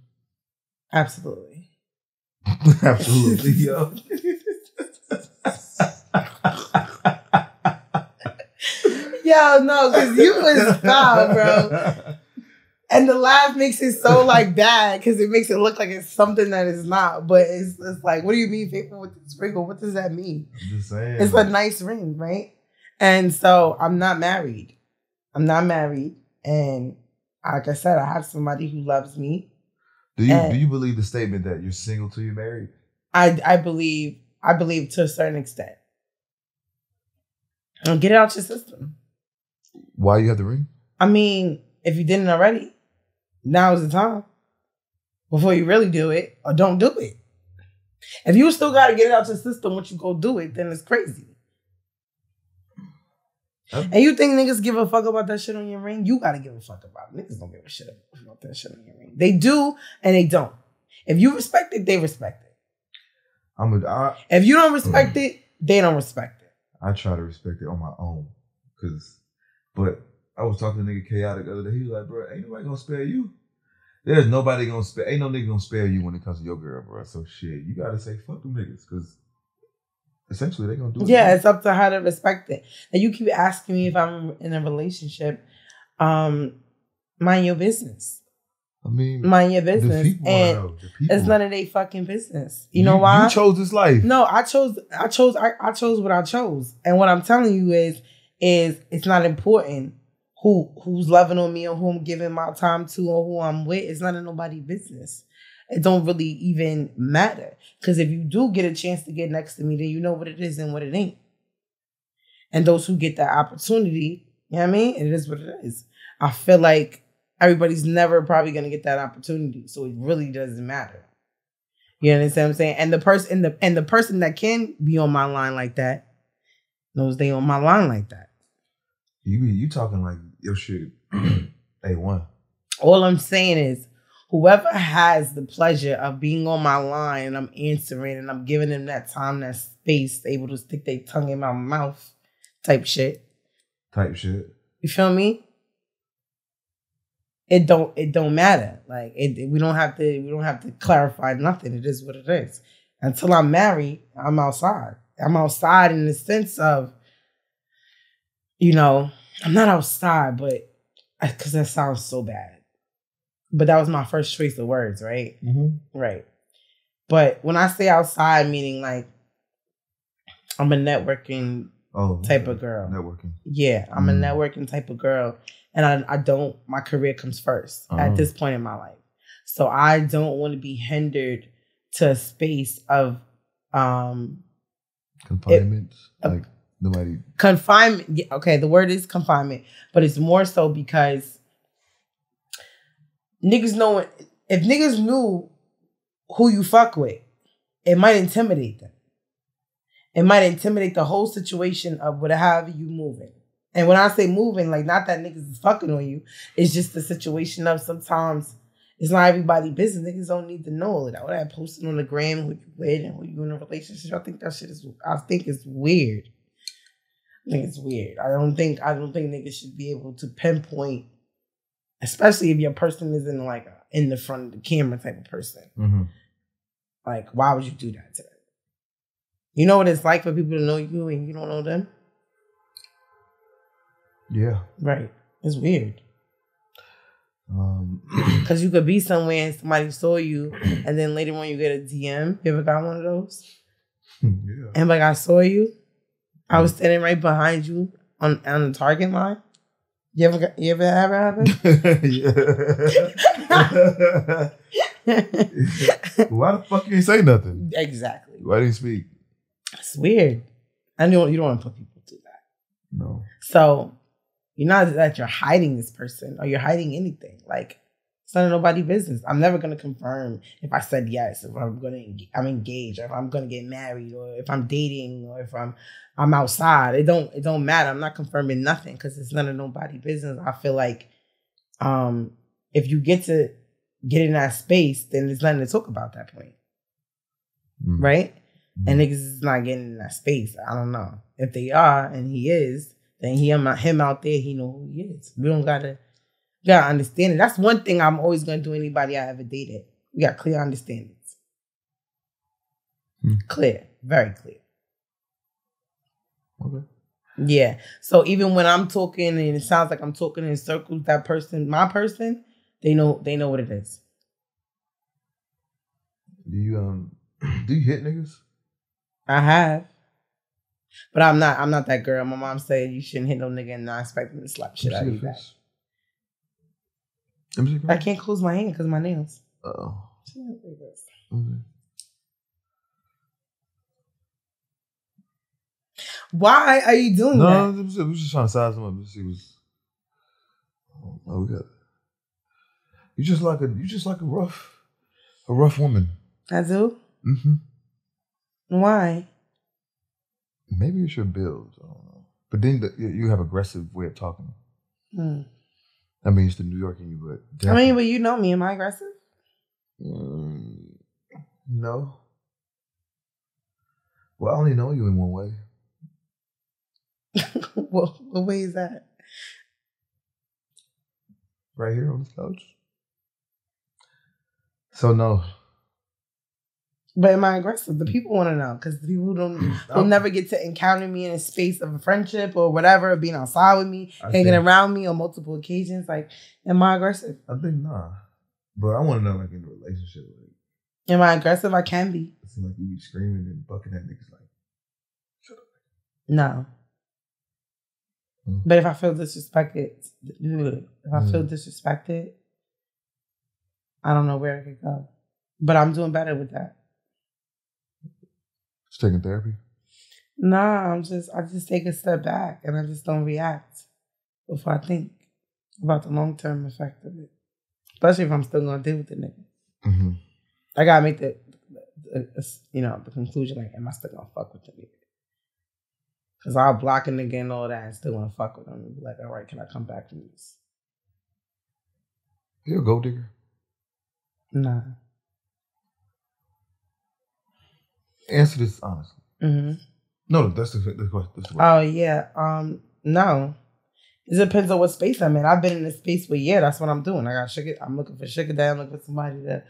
Absolutely. Absolutely, yo. Yo, no, because you was foul, bro. And the laugh makes it so like bad because it makes it look like it's something that it's not. But it's like, what do you mean faithful with this ring? What does that mean? I'm just saying. It's a nice ring, right? And so I'm not married. And like I said, I have somebody who loves me. Do you believe the statement that you're single till you're married? I believe to a certain extent. And get it out your system. Why you have the ring? I mean, if you didn't already, now is the time. Before you really do it, or don't do it. If you still got to get it out your system once you go do it, then it's crazy. And you think niggas give a fuck about that shit on your ring? You got to give a fuck about it. Niggas don't give a shit about that shit on your ring. They do and they don't. If you respect it, they respect it. If you don't respect it, they don't respect it. I try to respect it on my own. But I was talking to nigga Chaotic the other day. He was like, bro, ain't nobody gonna spare you. There's nobody gonna spare. Ain't no nigga gonna spare you when it comes to your girl, bro. So shit, you gotta say fuck them niggas because essentially they gonna do it. Yeah, it's up to her to respect it. And you keep asking me if I'm in a relationship. Mind your business. I mean, mind your business, and it's none of their fucking business. You know why? You chose this life. No, I chose what I chose, and what I'm telling you is it's not important who's loving on me or who I'm giving my time to or who I'm with. It's none of nobody's business. It don't really even matter because if you do get a chance to get next to me, then you know what it is and what it ain't. And those who get that opportunity, you know what I mean? It is what it is. I feel like everybody's never probably going to get that opportunity. So it really doesn't matter. You understand what I'm saying? And the person that can be on my line like that knows they on my line like that. You talking like your shit A1. All I'm saying is whoever has the pleasure of being on my line and I'm answering and I'm giving them that time, that space, able to stick their tongue in my mouth type shit. You feel me? It don't matter. Like we don't have to clarify nothing. It is what it is. Until I'm married, I'm outside. I'm outside in the sense of, you know, I'm not outside, but because that sounds so bad. But that was my first choice of words, right? Mm-hmm. Right. But when I say outside, meaning like I'm a networking type of girl. Networking. Yeah, I'm a networking type of girl. And I don't, my career comes first at this point in my life. So I don't want to be hindered to a space of confinement. Like nobody. Confinement. Yeah, okay, the word is confinement. But it's more so because niggas know, if niggas knew who you fuck with, it might intimidate them. It might intimidate the whole situation of whatever you moving. And when I say moving, like not that niggas is fucking on you, it's just the situation of sometimes it's not everybody's business. Niggas don't need to know all of that. All that posting on the gram, who you with and who you in a relationship. I think it's weird. I think it's weird. I don't think niggas should be able to pinpoint, especially if your person is in the front of the camera type of person. Mm-hmm. Like, why would you do that to them? You know what it's like for people to know you and you don't know them? Yeah. Right. It's weird. Because you could be somewhere and somebody saw you and then later on you get a DM. You ever got one of those? Yeah. And like, I saw you. I was standing right behind you on the target line. You ever happened? Yeah. Why the fuck you ain't say nothing? Exactly. Why didn't you speak? It's weird. I know you don't want to put people through that. No. So you're not that you're hiding this person or you're hiding anything. Like, it's none of nobody's business. I'm never going to confirm if I said yes, if I'm engaged, or if I'm going to get married, or if I'm dating, or if I'm outside. It don't matter. I'm not confirming nothing because it's none of nobody's business. I feel like if you get in that space, then there's nothing to talk about at that point. Right? And niggas is not getting in that space. I don't know. If they are, and he is, then him out there, he know who he is. We don't gotta understand it. That's one thing I'm always gonna do anybody I ever dated. We got clear understandings. Clear. Very clear. Okay. Yeah. So even when I'm talking and it sounds like I'm talking in circles, that person, my person, they know what it is. Do you hit niggas? I have. But I'm not that girl. My mom said you shouldn't hit no nigga and not expect him to slap shit out of you back. I can't close my hand because of my nails. Uh-oh. Why are you doing that? No, we was just trying to size him up. See what's. Oh, we got. You just like a rough woman. I do. Mm-hmm. Why? Maybe it's your build. I don't know. But then you have aggressive way of talking. I mean, it's the New York in you, but definitely. I mean, but you know me. Am I aggressive? No. Well, I only know you in one way. What way is that? Right here on this couch. So no. But am I aggressive? The people want to know because the people will never get to encounter me in a space of a friendship or whatever, being outside with me, hanging around me on multiple occasions. Like, am I aggressive? I think nah. But I want to know, like, in a relationship, like, am I aggressive? I can be. It seems like you be screaming and bucking at niggas like, shut up. No. But if I feel disrespected, I don't know where I could go. But I'm doing better with that. Just taking therapy? Nah, I just take a step back and I just don't react before I think about the long-term effect of it. Especially if I'm still going to deal with the nigga. Mm-hmm. I got to make the conclusion, like, am I still going to fuck with the nigga? Because I'll block a nigga and all that and still want to fuck with him and be like, all right, can I come back from this? You a gold digger? Nah. Answer this honestly. Mm-hmm. No, that's the question. Oh, yeah. No. It depends on what space I'm in. I've been in a space where, yeah, that's what I'm doing. I'm looking for sugar daddy. I'm looking for somebody to,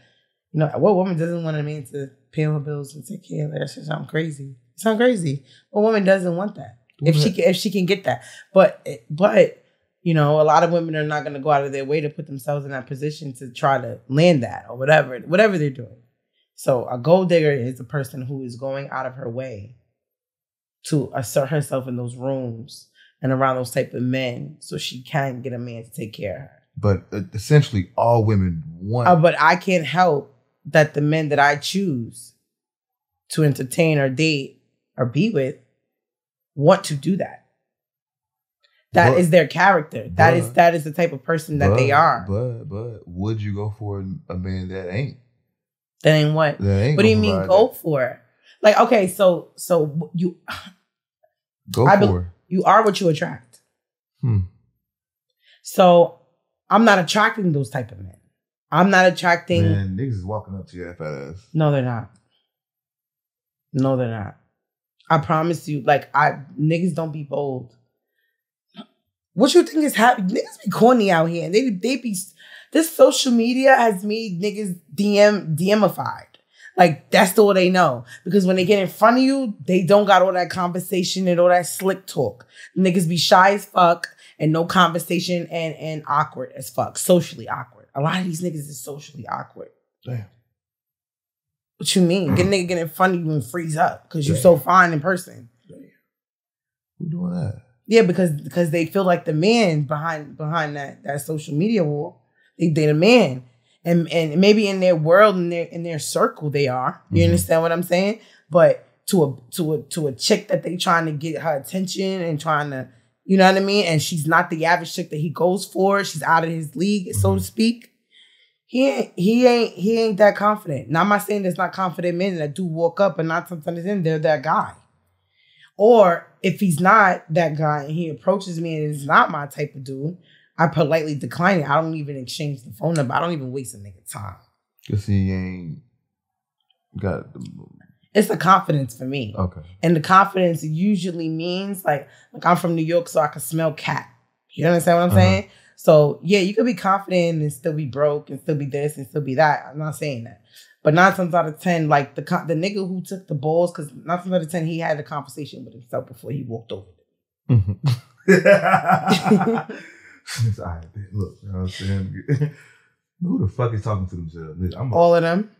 what woman doesn't want a man to pay her bills and take care of that? That shit sound crazy. It sound crazy. What woman doesn't want that? If she can get that. But a lot of women are not going to go out of their way to put themselves in that position to try to land that or whatever they're doing. So a gold digger is a person who is going out of her way to assert herself in those rooms and around those type of men so she can get a man to take care of her. But essentially all women want... but I can't help that the men that I choose to entertain or date or be with want to do that. That is their character. That is the type of person that they are. But would you go for a man that ain't? That ain't what? What do you mean go for? Like, okay, so you you are what you attract. So I'm not attracting those type of men. I'm not attracting... Man, niggas is walking up to your fat ass. No, they're not. No, they're not. I promise you, like, niggas don't be bold. What you think is happening? Niggas be corny out here. And they be... This social media has made niggas DMified. Like, that's all they know. Because when they get in front of you, they don't got all that conversation and all that slick talk. Niggas be shy as fuck and no conversation and awkward as fuck. Socially awkward. A lot of these niggas is socially awkward. Damn. What you mean? Get a nigga get in front of you and freeze up because you're so fine in person. Damn. Who doing that? Yeah, because they feel like the man behind that social media wall. They the man. And maybe in their world, in their circle, they are. You understand what I'm saying? But to a chick that they trying to get her attention and trying to, you know what I mean? And she's not the average chick that he goes for. She's out of his league, so to speak. He ain't that confident. Now I'm not saying there's not confident men that do walk up and not sometimes they're that guy. Or if he's not that guy and he approaches me and is not my type of dude, I politely decline it. I don't even exchange the phone number. I don't even waste a nigga time. Because he ain't got It's the confidence for me. Okay. And the confidence usually means like I'm from New York, so I can smell cat. You understand what I'm saying? So yeah, you could be confident and still be broke and still be this and still be that. I'm not saying that. But 9 times out of 10, like the nigga who took the balls, because 9 times out of 10, he had a conversation with himself before he walked over them. All right, look, you know what I'm saying? Who the fuck is talking to themselves? All of them.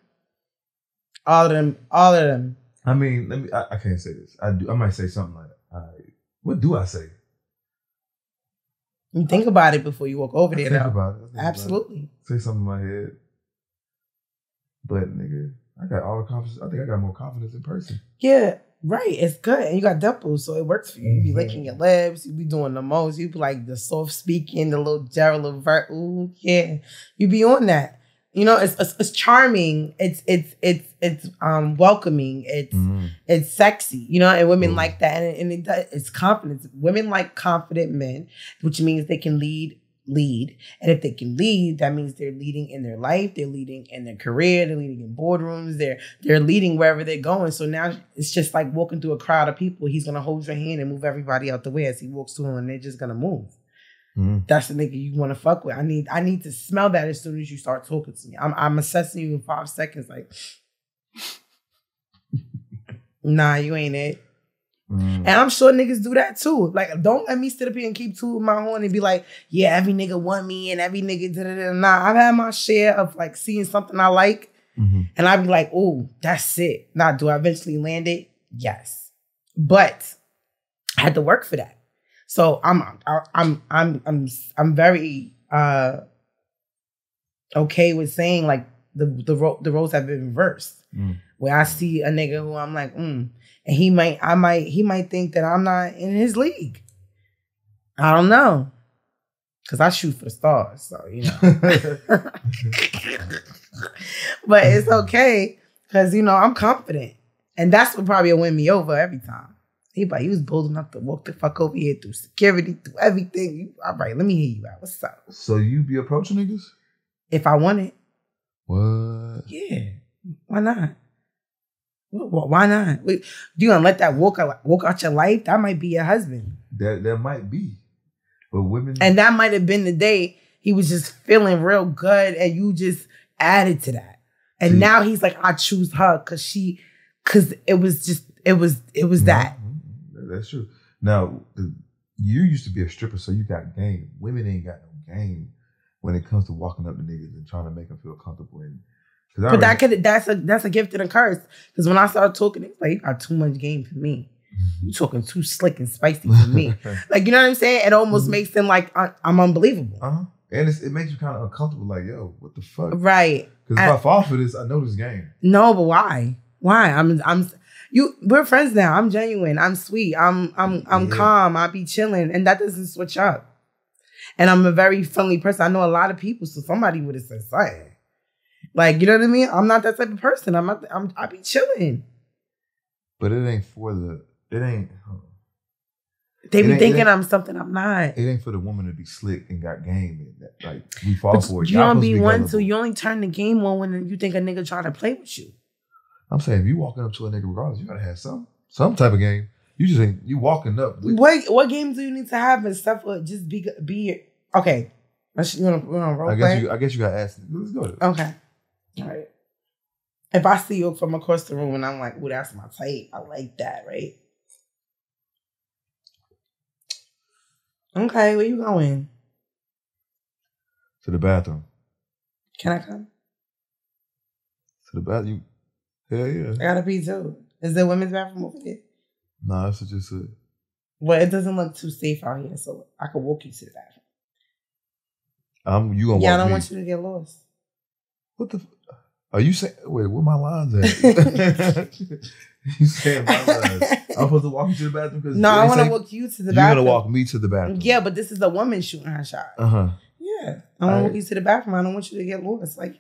All of them. I mean, I can't say this. I might say something like, what do I say? You think about it before you walk over there. Think about it. Absolutely. Say something in my head. But nigga, I got all the confidence. I think I got more confidence in person. Yeah, right. It's good. And you got dimples, so it works for you. You be licking your lips. You be doing the most. You be like the soft speaking, the little Gerald Levert. Ooh, yeah. You be on that. You know, it's charming. It's welcoming. It's sexy. You know, and women like that. And it's confidence. Women like confident men, which means they can lead. And if they can lead, that means they're leading in their life, they're leading in their career, they're leading in boardrooms, they're leading wherever they're going. So now it's just like walking through a crowd of people. He's gonna hold your hand and move everybody out the way as he walks through them, and they're just gonna move. That's the nigga you want to fuck with. I need to smell that as soon as you start talking to me. I'm assessing you in 5 seconds. Like, nah, you ain't it. And I'm sure niggas do that too. Like, don't let me sit up here and keep tooting my horn and be like, yeah, every nigga want me and every nigga da-da-da. Nah, I've had my share of like seeing something I like, and I be like, oh, that's it. Now, do I eventually land it? Yes, but I had to work for that. So I'm very okay with saying like the roles have been reversed. Where I see a nigga who I'm like, and he might think that I'm not in his league. I don't know. Cause I shoot for the stars, so you know. But it's okay, cause you know I'm confident, and that's what probably will win me over every time. He was bold enough to walk the fuck over here through security, through everything. All right, let me hear you out. What's up? So you be approaching niggas? If I want it. What? Yeah. Why not? Why not? Wait, you gonna let that walk out your life? That might be your husband. That might be. But women. And that might have been the day he was just feeling real good and you just added to that. And now he's like, I choose her because it was that. That's true. Now, you used to be a stripper, so you got game. Women ain't got no game when it comes to walking up to niggas and trying to make them feel comfortable. But that's a gift and a curse. Because when I started talking, it's like, you got too much game for me. You talking too slick and spicy for me. Like, you know what I'm saying? It almost makes them like, I'm unbelievable. And it makes you kind of uncomfortable. Like, yo, what the fuck? Right. Because if I fall for this, I know this game. No, but why? Why? We're friends now. I'm genuine. I'm sweet. I'm calm. I be chilling. And that doesn't switch up. And I'm a very friendly person. I know a lot of people, so somebody would have said something. Like, you know what I mean? I'm not that type of person. I be chilling. But it ain't for the, it ain't. They be thinking I'm something I'm not. It ain't for the woman to be slick and got game. Like, we fall for it. You don't be one, so you only turn the game on when you think a nigga trying to play with you. I'm saying, if you walking up to a nigga regardless, you gotta have some type of game. You just ain't, you walking up. What games do you need to have except for just be okay. You wanna role play? I guess you gotta ask. Let's go. Okay. All right. If I see you from across the room and I'm like, oh, that's my type. I like that, right? Okay, where you going? To the bathroom. Can I come? To the bathroom? Hell yeah. I gotta pee too. Is there a women's bathroom over there? No, it's just a... Well, it doesn't look too safe out here, so I could walk you to the bathroom. You gonna walk me? I don't want you to get lost. What the... Are you saying... Wait, where my lines at? You saying my lines. I'm supposed to walk you to the bathroom? Cause no, I want to walk you to the bathroom. You're going to walk me to the bathroom. Yeah, but this is a woman shooting her shot. Yeah. I want to walk you to the bathroom. I don't want you to get lost. Like,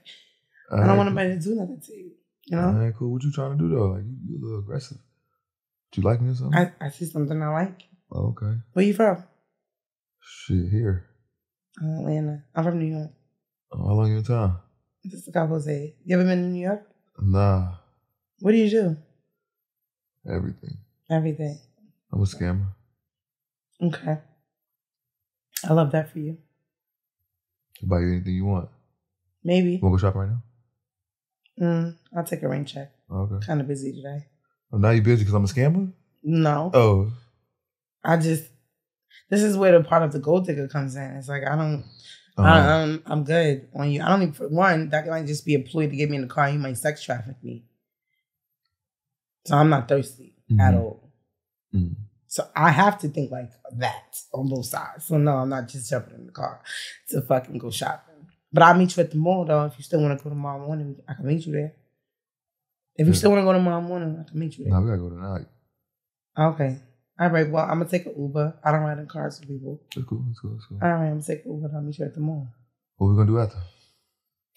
I don't want nobody to do nothing to you. You know? All right, cool. What you trying to do, though? Like, you a little aggressive. Do you like me or something? I see something I like. Oh, okay. Where you from? Shit, here. Atlanta. I'm from New York. Oh, how long you in town? Just a couple of days. You ever been to New York? Nah. What do you do? Everything. Everything. I'm a scammer. Okay. I love that for you. I'll buy you anything you want. Maybe. You want to go shopping right now? I'll take a rain check. Okay. Kind of busy today. Oh, now you busy because I'm a scammer? No. Oh. This is where the part of the gold digger comes in. It's like, I'm good on you. I don't even, for one, that might just be a ploy to get me in the car. You might sex traffic me. So I'm not thirsty at all. Mm-hmm. So I have to think like that on both sides. So no, I'm not just jumping in the car to fucking go shopping. But I'll meet you at the mall though. If you still want to go tomorrow morning, I can meet you there. If you still want to go tomorrow morning, I can meet you there. No, we gotta go tonight. Okay. All right. Well, I'm gonna take an Uber. I don't ride in cars with people. That's cool. All right. I'm gonna take an Uber and I'll meet you at the mall. What are we gonna do after?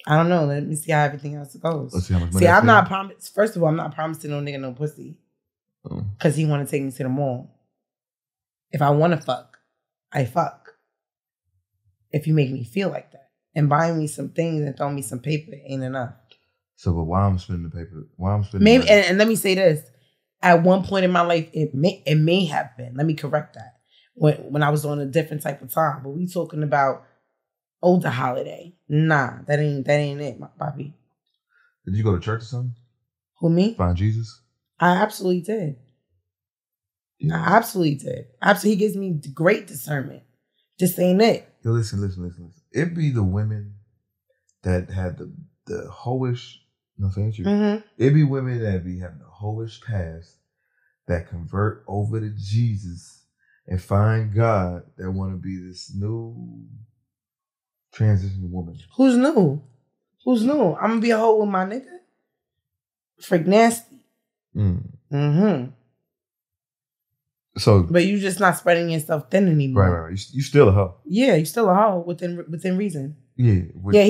I don't know. Let me see how everything else goes. Let's see how much money. I'm not promised. First of all, I'm not promising no nigga no pussy. Because he want to take me to the mall. If I want to fuck, I fuck. If you make me feel like that. And buying me some things and throwing me some paper ain't enough. So, but why I'm spending the paper? Why I'm spending maybe? And let me say this. At one point in my life, it may have been. Let me correct that. When I was on a different type of time. But we talking about older holiday. Nah, that ain't it, my papi. Did you go to church or something? Who, me? Find Jesus? I absolutely did. Yeah. I absolutely did. Absolutely, he gives me great discernment. Just ain't it. Yo, listen. It be the women that had the hoish. No, saying you. Mm-hmm. It be women that be having the hoish past that convert over to Jesus and find God that want to be this new transition woman. Who's new? I'm gonna be a hoe with my nigga. Freak nasty. Mm-hmm. So, but you just not spreading yourself thin anymore. Right. You still a hoe. Yeah, you still a hoe within reason. Yeah.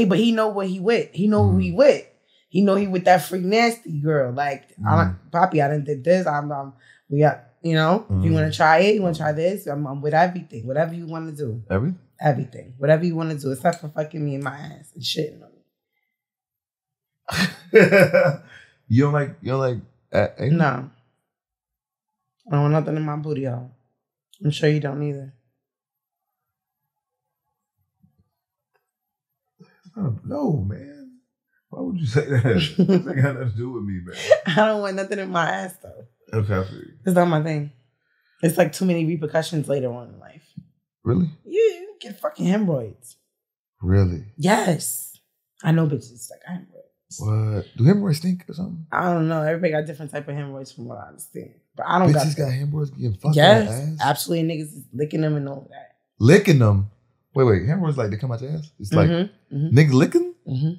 But he know what he with. He know who he with. He know he with that freak nasty girl. Like, Poppy, I done did this. We got, if you want to try it, you want to try this. I'm with everything. Whatever you want to do. Everything. Whatever you want to do, except for fucking me in my ass and shitting on me. You don't like. No. I don't want nothing in my booty hole. I'm sure you don't either. No, man. Why would you say that? That got nothing to do with me, man. I don't want nothing in my ass, though. Okay, I feel you. It's not my thing. It's like too many repercussions later on in life. Really? Yeah, you get fucking hemorrhoids. Really? Yes. I know bitches that got hemorrhoids. What? Do hemorrhoids stink or something? I don't know. Everybody got different type of hemorrhoids from what I understand. But I don't bitches got hemorrhoids getting fucked yes, in the ass? Absolutely. Niggas is licking them and all that. Licking them? Wait. Hemorrhoids like they come out your ass? It's like niggas licking? Mm-hmm.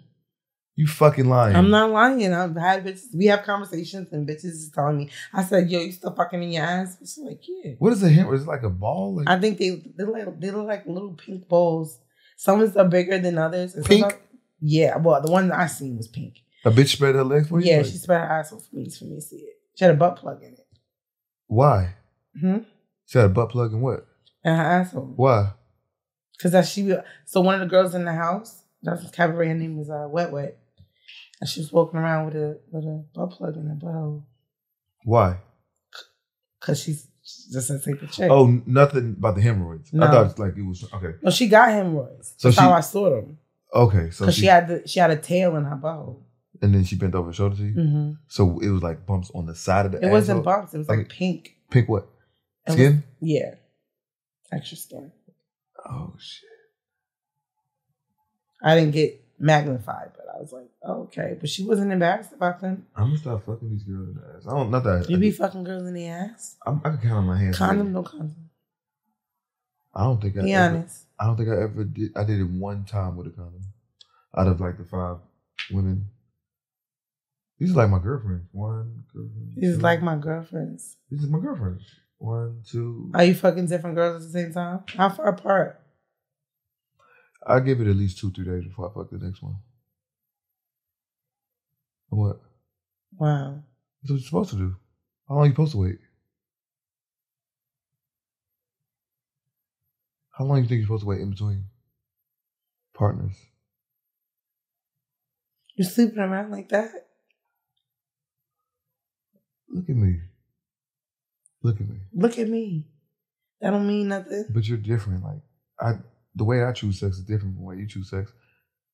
You fucking lying. I'm not lying. I've had bitches. We have conversations and bitches is telling me. I said, yo, you still fucking in your ass? She's like, yeah. What is a hemorrhoid? Is it like a ball? Like... I think they look like little pink balls. Some are bigger than others. And pink? Yeah. Well, the one that I seen was pink. A bitch spread her legs for you? Yeah, she spread her asshole for me to see it. She had a butt plug in it. Why? She had a butt plug in what? In her asshole. Why? Because so one of the girls in the house, that's cabaret, her name was Wet. And she was walking around with a butt plug in her butthole. Why? Because she's just a type of chick. Oh, nothing about the hemorrhoids. No. I thought it was okay. No, she got hemorrhoids. That's how I saw them. Okay, so because she had a tail in her butthole. And then she bent over her shoulder to you? Mm-hmm. So it was like bumps on the side of the asshole? It wasn't bumps. It was like pink. Pink what? Skin? Yeah. Extra skin. Oh, shit. I didn't get magnified, but I was like, oh, okay. But she wasn't embarrassed about them. I'm going to start fucking these girls in the ass. Not that. You be fucking girls in the ass? I can count on my hands. Condom, no condom. I don't think Be honest. I don't think I ever did. I did it one time with a condom. Out of like the 5 women. These are like my girlfriends. One girlfriend. These are like my girlfriends. These are my girlfriends. 1, 2. Are you fucking different girls at the same time? How far apart? I give it at least 2-3 days before I fuck the next one. What? Wow. That's what you're supposed to do. How long are you supposed to wait? How long do you think you're supposed to wait in between partners? You're sleeping around like that? Look at me. Look at me. Look at me. That don't mean nothing. But you're different. Like the way I choose sex is different from the way you choose sex.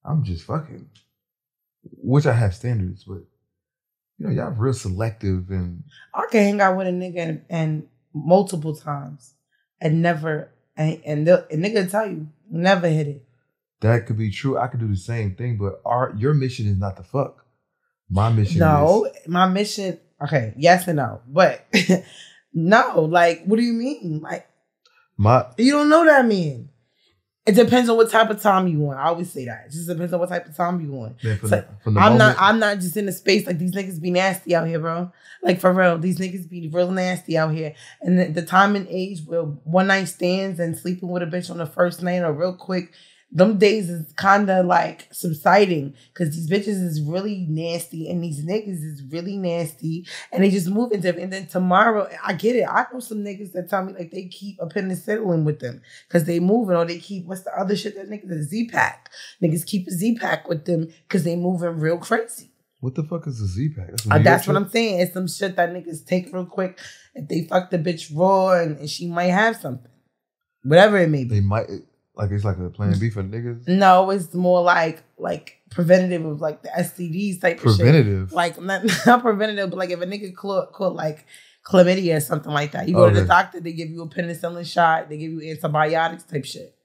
I'm just fucking. Which I have standards, but y'all real selective and. I can hang out with a nigga and multiple times and never and nigga tell you never hit it. That could be true. I could do the same thing, but your mission is not to fuck. My mission my mission. Okay, yes and no, but no. Like, what do you mean? Like, you don't know that man. It depends on what type of time you want. I always say that. It just depends on what type of time you want. Man, I'm not just in a space like these niggas be nasty out here, bro. Like for real, these niggas be real nasty out here. And the time and age where one night stands and sleeping with a bitch on the first night or real quick, them days is kind of like subsiding because these bitches is really nasty and these niggas is really nasty and they just move into it. And then tomorrow, I get it. I know some niggas that tell me like they keep a penicillin with them because they moving or they keep, what's the other shit that niggas, a Z-Pack. Niggas keep a Z-Pack with them because they moving real crazy. What the fuck is a Z-Pack? That's what I'm saying. It's some shit that niggas take real quick if they fuck the bitch raw and she might have something. Whatever it may be. They might... Like it's like a plan B for niggas? No, it's more like preventative of like the STDs type of shit. Preventative? Like not preventative, but like if a nigga caught like chlamydia or something like that. You go to the doctor, they give you a penicillin shot, they give you antibiotics type shit.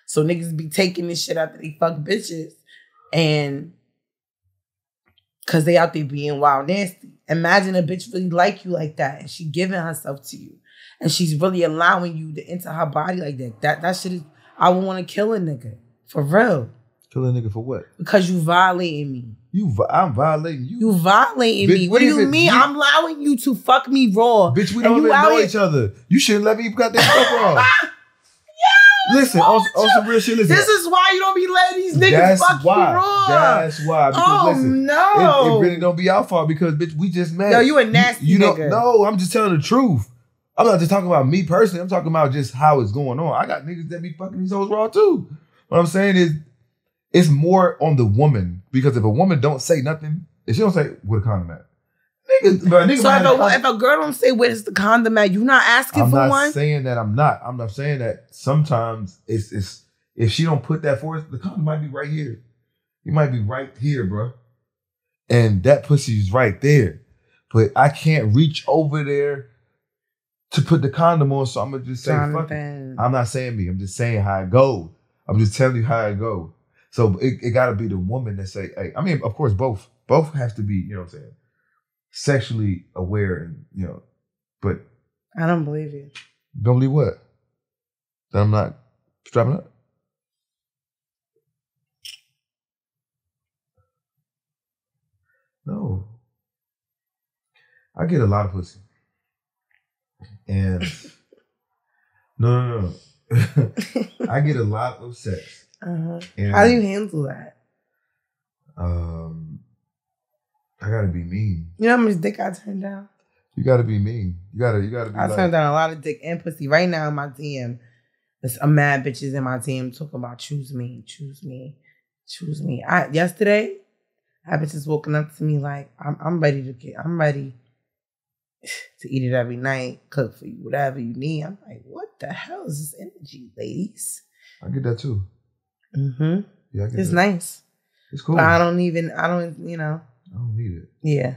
So niggas be taking this shit after they fuck bitches and cause they out there being wild nasty. Imagine a bitch really like you like that and she giving herself to you. And she's really allowing you to enter her body like that. That shit is I would want to kill a nigga. For real. Kill a nigga for what? Because you violating me. I'm violating you. You violating me. What do you mean? I'm allowing you to fuck me raw. Bitch, we don't even know each other. You shouldn't let me got that fuck raw. Listen, on some real shit, listen. This is why you don't be letting these niggas fuck you raw. That's why. Because listen, no. It really don't be our fault because, bitch, we just met. Yo, you a nasty nigga. No, I'm just telling the truth. I'm not just talking about me personally. I'm talking about just how it's going on. I got niggas that be fucking these hoes raw too. What I'm saying is, it's more on the woman. Because if a woman don't say nothing, if she don't say, where the condom at? Niggas so if a girl don't say, where's the condom at, you not asking for one? I'm not saying that I'm not. I'm not saying that sometimes it's if she don't put that forth, the condom might be right here. It might be right here, bro. And that pussy's right there. But I can't reach over there to put the condom on, so I'm going to just say, fuck it. I'm not saying me. I'm just saying how it goes. I'm just telling you how it goes. So it got to be the woman that say, hey, I mean, of course, both have to be, you know what I'm saying, sexually aware and, but. I don't believe you. Don't believe what? That I'm not strapping up? No. I get a lot of pussy. And no. I get a lot of sex. Uh-huh. How do you handle that? I gotta be mean. You know how much dick I turned down? You gotta be mean. You gotta be. I turned down a lot of dick and pussy. Right now in my DM, there's a mad bitches in my DM talking about choose me. Yesterday, I bitches woken up to me like I'm ready to eat it every night, cook for you, whatever you need. I'm like, what the hell is this energy, ladies? I get that too. Mm-hmm. Yeah, I get it's that. Nice. It's cool. But I don't need it. I don't need it. Yeah.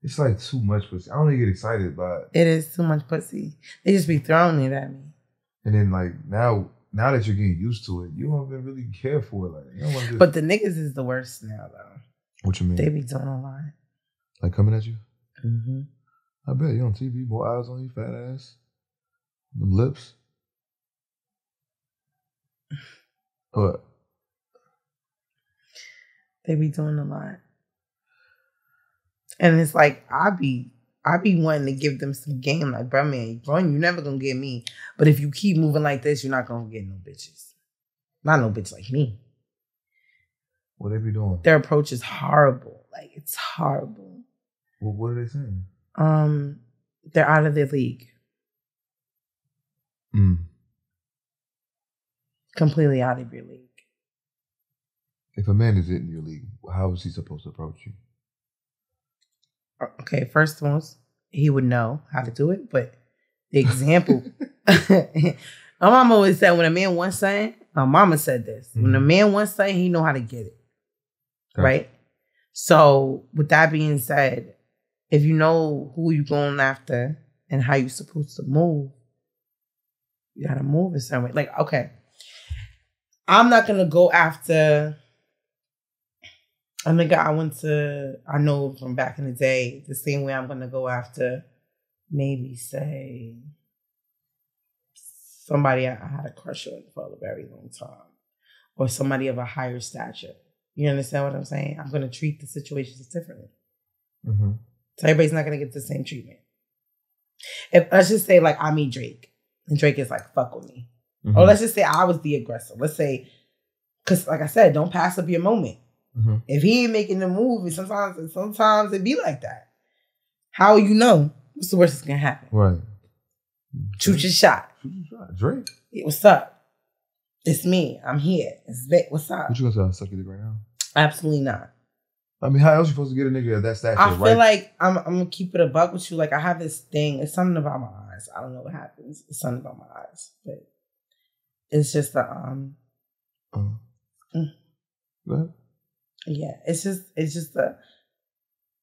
It's like too much pussy. I don't even get excited by it. It is too much pussy. They just be throwing it at me. And then like now that you're getting used to it, you don't even really care for it. Like you don't want to. But the niggas is the worst now though. What you mean? They be doing a lot. Like coming at you? Mm-hmm. I bet you on TV, more eyes on you, fat ass. Them lips. What? They be doing a lot. And it's like, I be wanting to give them some game. Like, bro, man, you're never gonna get me. But if you keep moving like this, you're not gonna get no bitches. Not no bitch like me. What they be doing? Their approach is horrible. Like, it's horrible. Well, what are they saying? They're out of their league. Completely out of your league. If a man is in your league, how is he supposed to approach you? Okay, first of all, he would know how to do it, but The example. My mama always said, when a man wants something, my mama said this. When a man wants something, he know how to get it. Gotcha. Right? So with that being said, if you know who you're going after and how you're supposed to move, you gotta move a certain way. Like, okay, I'm not gonna go after a nigga I know from back in the day the same way I'm gonna go after maybe say somebody I had a crush on for a very long time, or somebody of a higher stature. You understand what I'm saying? I'm gonna treat the situations differently. Mm-hmm. So everybody's not gonna get the same treatment. If let's just say like I meet Drake, and Drake is like, fuck with me. Mm-hmm. Or let's just say I was the aggressor. Let's say, because like I said, don't pass up your moment. Mm-hmm. If he ain't making the move, and sometimes it be like that. How you know? What's the worst that's gonna happen? Right. Shoot your shot. Shoot your shot. Drake. Yeah, what's up? It's me. I'm here. It's Vic. What's up? What you gonna say? Suck your dick right now? Absolutely not. I mean, how else you supposed to get a nigga of that stature? I feel like I'm gonna keep it a buck with you. Like I have this thing. It's something about my eyes. I don't know what happens. It's something about my eyes, but it's just the Go ahead. Yeah, it's just a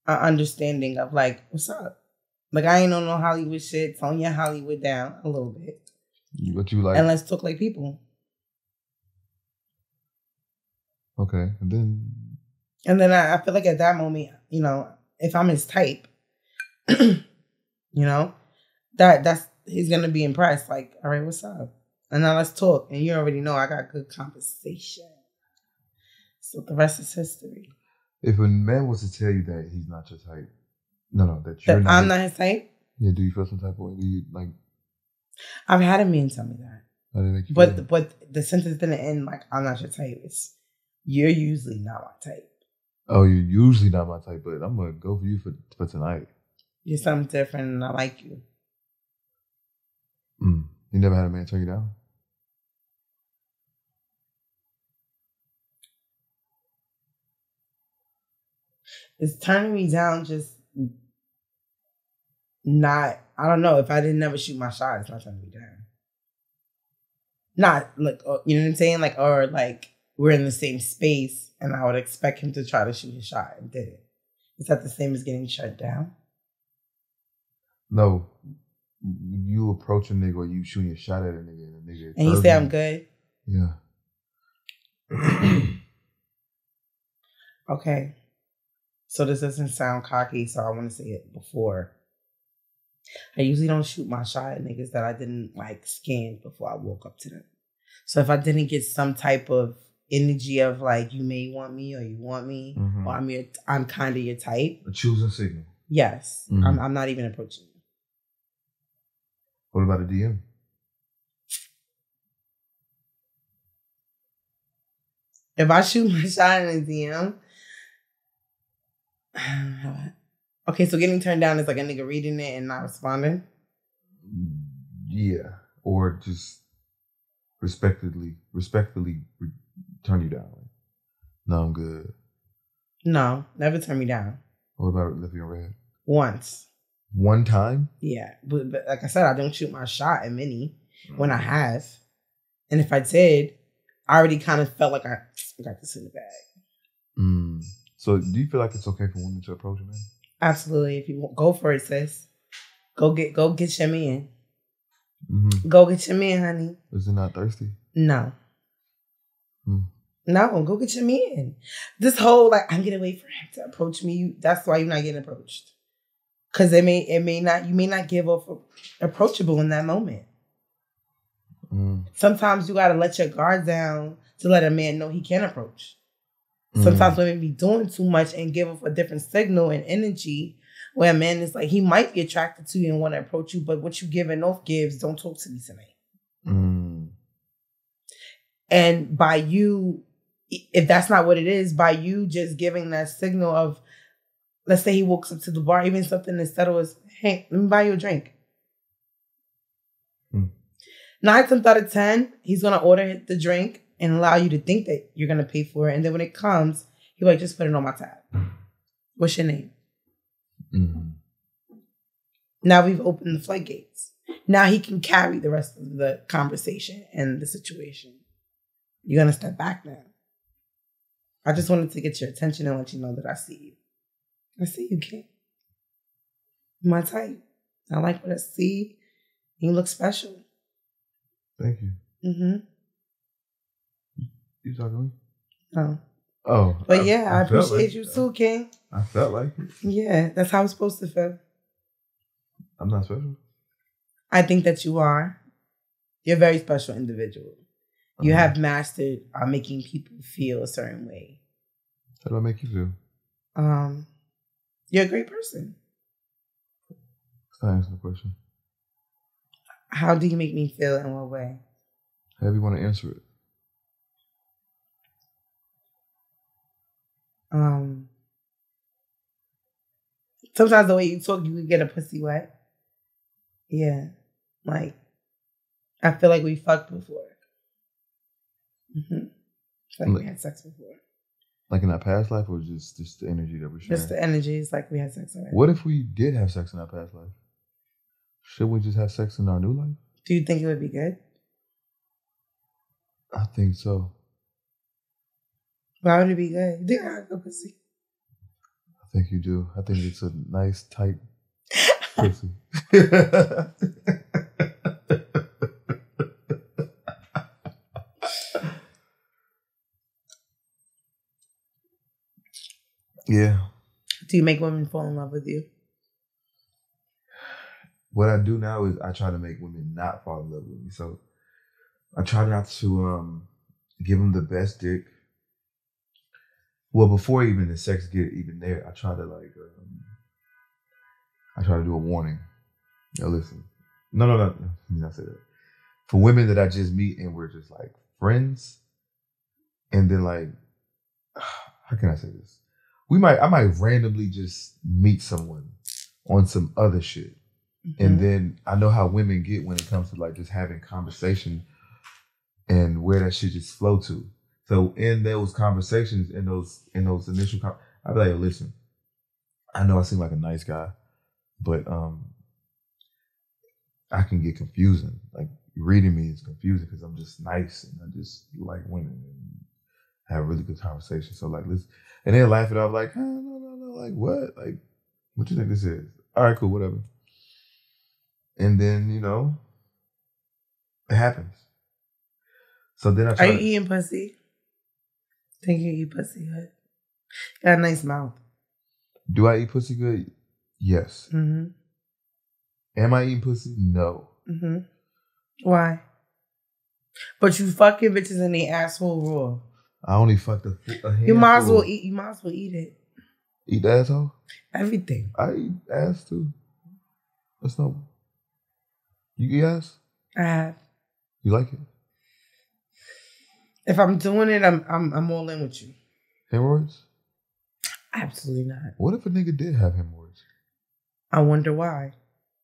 understanding of like, what's up? Like I ain't on no Hollywood shit. Tone your Hollywood down a little bit. What you like? And let's talk like people. Okay, and then I feel like at that moment, you know, if I'm his type, you know, that's he's gonna be impressed. Like, all right, what's up? And now let's talk. And you already know I got good conversation. So the rest is history. If a man was to tell you that he's not your type, that you're not. I'm not his type? Yeah, do you feel some type of way? Do you like? I've had a man tell me that. How did it make you feel? But But the sentence didn't end like, I'm not your type. It's, you're usually not my type. Oh, you're usually not my type, but I'm going to go for you for tonight. You're something different and I like you. You never had a man turn you down? It's turning me down just not, I don't know. If I didn't never shoot my shot, it's not turning me down. Not like, you know what I'm saying? Like, or like we're in the same space and I would expect him to try to shoot his shot and did it. Is that the same as getting shut down? No. You approach a nigga or you shooting a shot at a nigga. And you say I'm good? Yeah. Okay. So this doesn't sound cocky, so I want to say it before. I usually don't shoot my shot at niggas that I didn't like scan before I woke up to them. So if I didn't get some type of energy of like, you may want me or you want me, or I'm kind of your type. A choosing signal. Yes. I'm not even approaching you. What about a DM? If I shoot my shot in a DM, okay, so getting turned down is like a nigga reading it and not responding? Yeah. Or just respectfully turn you down. No, I'm good. No, never turn me down. What about left your red? Once. One time? Yeah. But like I said, I don't shoot my shot at many when I have. And if I did, I already kind of felt like I got this in the bag. So do you feel like it's okay for women to approach a man? Absolutely. If you want, go for it, sis. Go get your man. Go get your man, honey. Is it not thirsty? No. No, go get your man. This whole like I'm gonna wait for him to approach me. That's why you're not getting approached. Cause you may not give off approachable in that moment. Sometimes you gotta let your guard down to let a man know he can approach. Sometimes women be doing too much and give off a different signal and energy where a man is like, he might be attracted to you and want to approach you, but what you giving off gives, don't talk to me tonight. And by you, if that's not what it is, by you just giving that signal of, let's say he walks up to the bar, even something as subtle as, hey, let me buy you a drink. 9 times out of 10, he's going to order the drink and allow you to think that you're going to pay for it. And then when it comes, he's like, just put it on my tab. What's your name? Now we've opened the floodgates. Now he can carry the rest of the conversation and the situation. You're going to step back now. I just wanted to get your attention and let you know that I see you. I see you, King. You're my type. I like what I see. You look special. Thank you. Mm-hmm. You talking to me? No. Oh. But yeah, I appreciate like you too, King. I felt like it. Yeah, that's how it's supposed to feel. I'm not special. I think that you are. You're a very special individual. You have mastered making people feel a certain way. How do I make you feel? You're a great person. Let's not answer the question. How do you make me feel in what way? However you want to answer it. Sometimes the way you talk, you can get a pussy wet. Yeah. Like, I feel like we fucked before. Mm-hmm. Like we had sex before. Like in our past life, or just the energy that we're sharing? Just the energy. It's like we had sex already. What if we did have sex in our past life? Should we just have sex in our new life? Do you think it would be good? I think so. Why would it be good? You think I got good pussy? I think you do. I think it's a nice, tight pussy. Yeah. Do you make women fall in love with you? What I do now is I try to make women not fall in love with me. So I try not to give them the best dick. Well, before even the sex get even there, I try to do a warning. Now listen, no, let me not say that. For women that I just meet and we're just like friends, and then like, how can I say this? I might randomly just meet someone on some other shit. Mm-hmm. And then I know how women get when it comes to like just having conversation and where that shit just flow to. So in those conversations, in those initial, I'd be like, listen, I know I seem like a nice guy, but I can get confusing. Like reading me is confusing because I'm just nice and I just like women and have a really good conversation. So like, let's, and they'll laugh it off like, oh, no, like what? Like, what you think this is? All right, cool, whatever. And then, it happens. So then I try. Are you eating pussy? Think you eat pussy good? Got a nice mouth. Do I eat pussy good? Yes. Mm-hmm. Am I eating pussy? No. Mm-hmm. Why? But you fucking bitches in the asshole raw. I only fucked a handful. You might as well eat. You might as well eat it. Eat the asshole? Everything. I eat ass too. That's no. You eat ass? I have. You like it? If I'm doing it, I'm all in with you. Hemorrhoids? Absolutely not. What if a nigga did have hemorrhoids? I wonder why.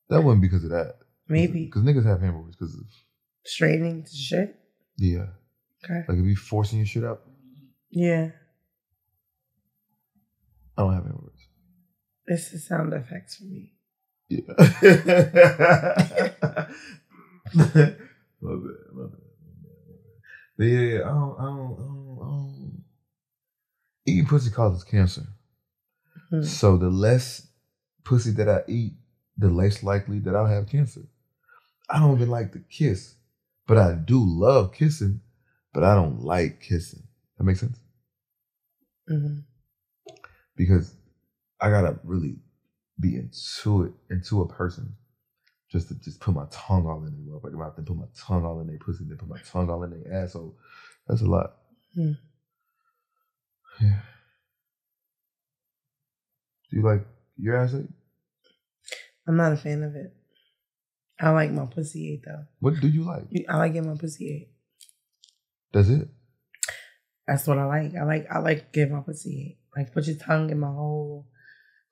That wasn't because of that. Maybe. Because niggas have hemorrhoids because of straining to shit? Yeah. Okay. Like if you forcing your shit out? Yeah. I don't have hemorrhoids. This is sound effects for me. Yeah. My bad. But yeah, I don't. Eating pussy causes cancer. Mm-hmm. So the less pussy that I eat, the less likely that I'll have cancer. I don't even like to kiss, but I do love kissing, but I don't like kissing. That makes sense? Mm-hmm. Because I gotta really be into a person just to put my tongue all in their motherfucking mouth, then put my tongue all in their pussy, then put my tongue all in their asshole. That's a lot. Mm. Yeah. Do you like your ass ate? I'm not a fan of it. I like my pussy ate though. What do you like? I like getting my pussy ate. That's it? That's what I like. I like getting my pussy ate. Like put your tongue in my hole,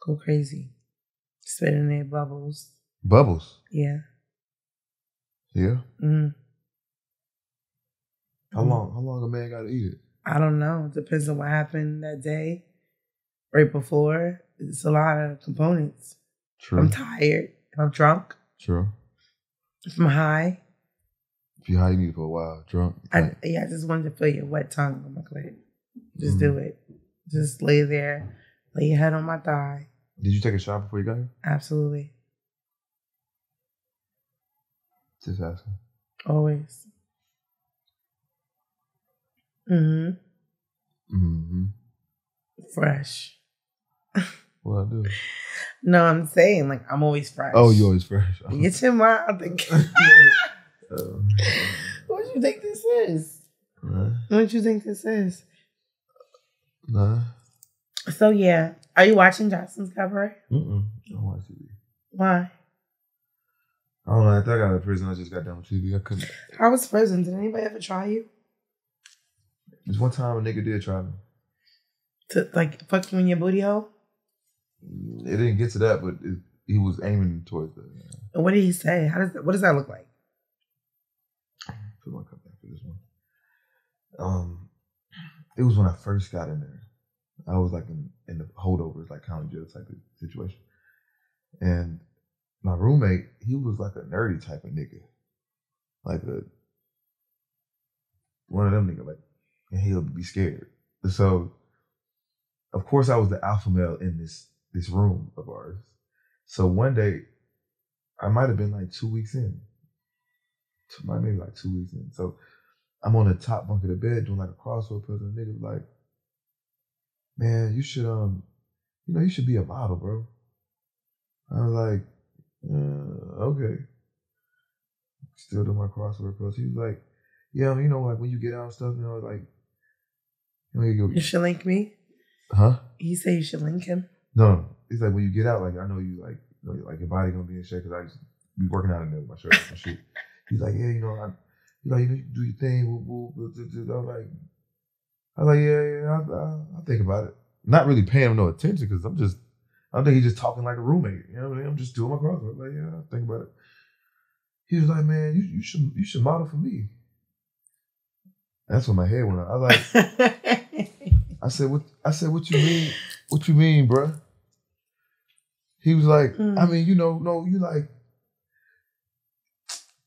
go crazy. Spit in there, bubbles. Bubbles? Yeah. Yeah? Mm-hmm. How long a man gotta eat it? I don't know. It depends on what happened that day. Right before. It's a lot of components. True. I'm tired. I'm drunk. True. From high. If you're high, you need it for a while. Drunk. I just wanted to feel your wet tongue on my clit. Just do it. Just lay there. Lay your head on my thigh. Did you take a shot before you got here? Absolutely. Just asking. Always. Fresh. What I do? No, I'm saying like I'm always fresh. Oh, you always fresh. Get your mouth. What do you think this is? What do you think this is? Nah. So yeah, are you watching Johnson's Cabaret? I don't watch TV. Why? I don't know. After I got out of prison, I just got done with TV. I couldn't. How was prison? Did anybody ever try you? There's one time a nigga did try me. To like fuck you in your booty hole? It didn't get to that, but he was aiming towards that. Yeah. What did he say? What does that look like? I feel like I'm back for this one. It was when I first got in there. I was like in the holdovers, like county jail type of situation. And my roommate, he was like a nerdy type of nigga. Like one of them niggas, like, and he'll be scared. So, of course, I was the alpha male in this room of ours. So one day, I might have been like 2 weeks in. Maybe like 2 weeks in. So I'm on the top bunk of the bed doing like a crossword puzzle. And the nigga was like, man, you should you should be a model, bro. I was like, okay. Still doing my crossword puzzle. He was like, yeah, like when you get out and stuff, like, you should link me? Huh? He said you should link him? No. He's like, when you get out, like, I know you, like, like your body gonna be in shape because I used to be working out in there with my shirt and shit. He's like, yeah, you do your thing. I was like, yeah, I'll think about it. Not really paying him no attention because I think he's just talking like a roommate. You know what I mean? I'm just doing my crossword. Like, yeah, I'll think about it. He was like, man, you should model for me. That's when my head went up. I was like, I said, what you mean? What you mean, bruh? He was like, I mean, no, you like,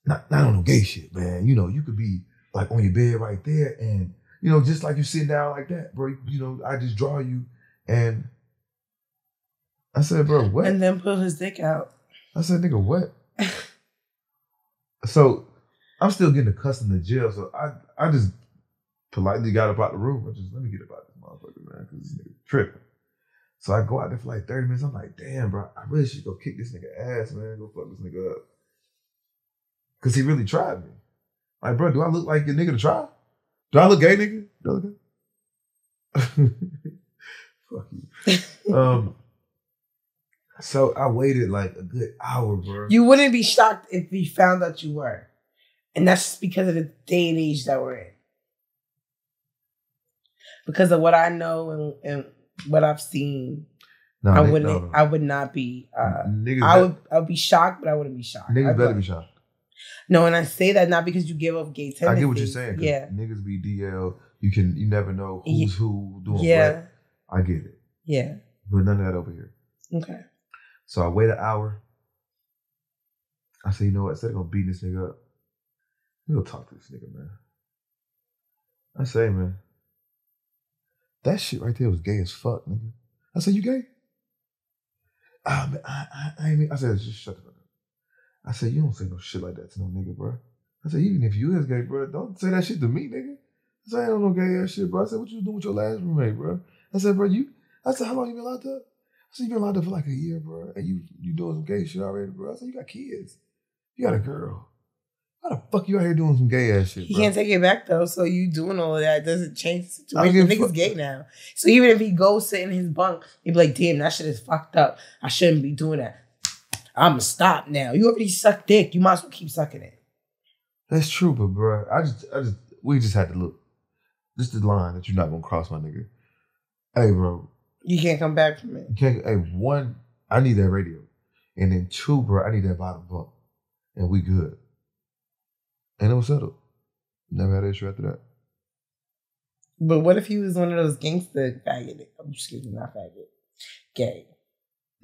not on no gay shit, man. You could be like on your bed right there and, just like you sitting down like that, bro. I just draw you. And I said, bro, what? And then pull his dick out. I said, nigga, what? So I'm still getting accustomed to jail. So I just politely got up out the room. Let me get up out this motherfucker, man, because this nigga tripping. So I go out there for like 30 minutes. I'm like, damn, bro, I really should go kick this nigga ass, man. Go fuck this nigga up. Because he really tried me. Like, bro, do I look like a nigga to try? Do I look gay, nigga? Do I look gay? Fuck you. So I waited like a good hour, bro. You wouldn't be shocked if we found out you were. And that's just because of the day and age that we're in. Because of what I know and what I've seen, I would not be. I would be shocked, but I wouldn't be shocked. Niggas better be shocked. No, and I say that not because you give up gay tendencies. I get what you're saying. Yeah, niggas be DL. You never know who's who doing what. I get it. Yeah, but none of that over here. Okay. So I wait an hour. I say, you know what? Instead of gonna beat this nigga up, we gonna talk to this nigga, man. I say, man, that shit right there was gay as fuck, nigga. I said, you gay? I said, just shut the fuck up. I said, you don't say no shit like that to no nigga, bro. I said, even if you is gay, bro, don't say that shit to me, nigga. I said, I don't know gay ass shit, bro. I said, what you doing with your last roommate, bro? I said, bro, I said, how long you been locked up? I said, you been locked up for like a year, bro. And you doing some gay shit already, bro. I said, you got kids. You got a girl. How the fuck you out here doing some gay ass shit, He bro? can't take it back, though. So you doing all of that doesn't change the situation. The nigga's gay now. So even if he goes sit in his bunk, he'd be like, damn, that shit is fucked up. I shouldn't be doing that. I'm going to stop now. You already suck dick. You might as well keep sucking it. That's true, but bro, we just had to look. This is the line that you're not going to cross, my nigga. Hey, bro. You can't come back from it. Hey, one, I need that radio. And then two, bro, I need that bottom bump. And we good. And it was settled. Never had an issue after that. But what if he was one of those gangster faggot? Excuse me, not faggot. Gay.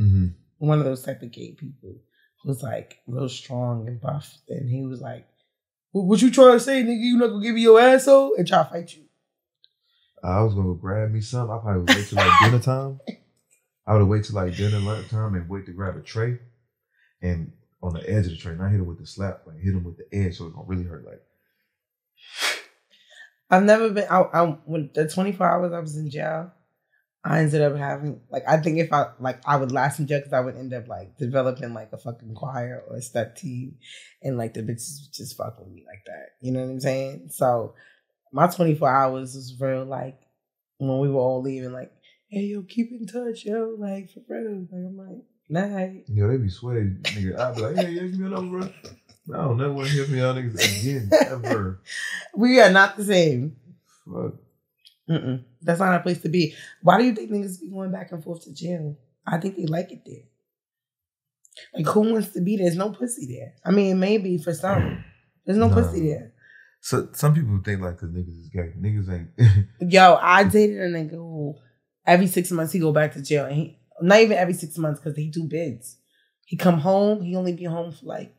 Mm-hmm. One of those type of gay people was like real strong and buff. And he was like, what you trying to say, nigga? You not gonna give me your asshole and try to fight you? I was gonna grab me some. I probably would wait till like dinner time. I would wait till like dinner lunch time and wait to grab a tray and on the edge of the tray, not hit him with the slap, like hit him with the edge so it's gonna really hurt. Like I've never been out when the 24 hours I was in jail. I ended up having, like, I think if I would last in jail because I would end up, like, developing, like, a fucking choir or a step team. And, like, the bitches would just fuck with me like that. You know what I'm saying? So, my 24 hours was real, like, when we were all leaving, like, hey, yo, keep in touch, yo. Like, for real. Like, I'm like, night. Yo, they be sweaty, nigga. I'd be like, hey, give me a number, bro. I don't never want to hear from y'all niggas again, ever. We are not the same. Fuck. That's not a place to be. Why do you think niggas be going back and forth to jail? I think they like it there. Like, who wants to be there? There's no pussy there. I mean, maybe for some. There's no pussy there. So some people think like, cause niggas is gay. Niggas ain't. Yo, I dated a nigga who every 6 months he go back to jail. And not even every 6 months because he do bids. He come home. He only be home for like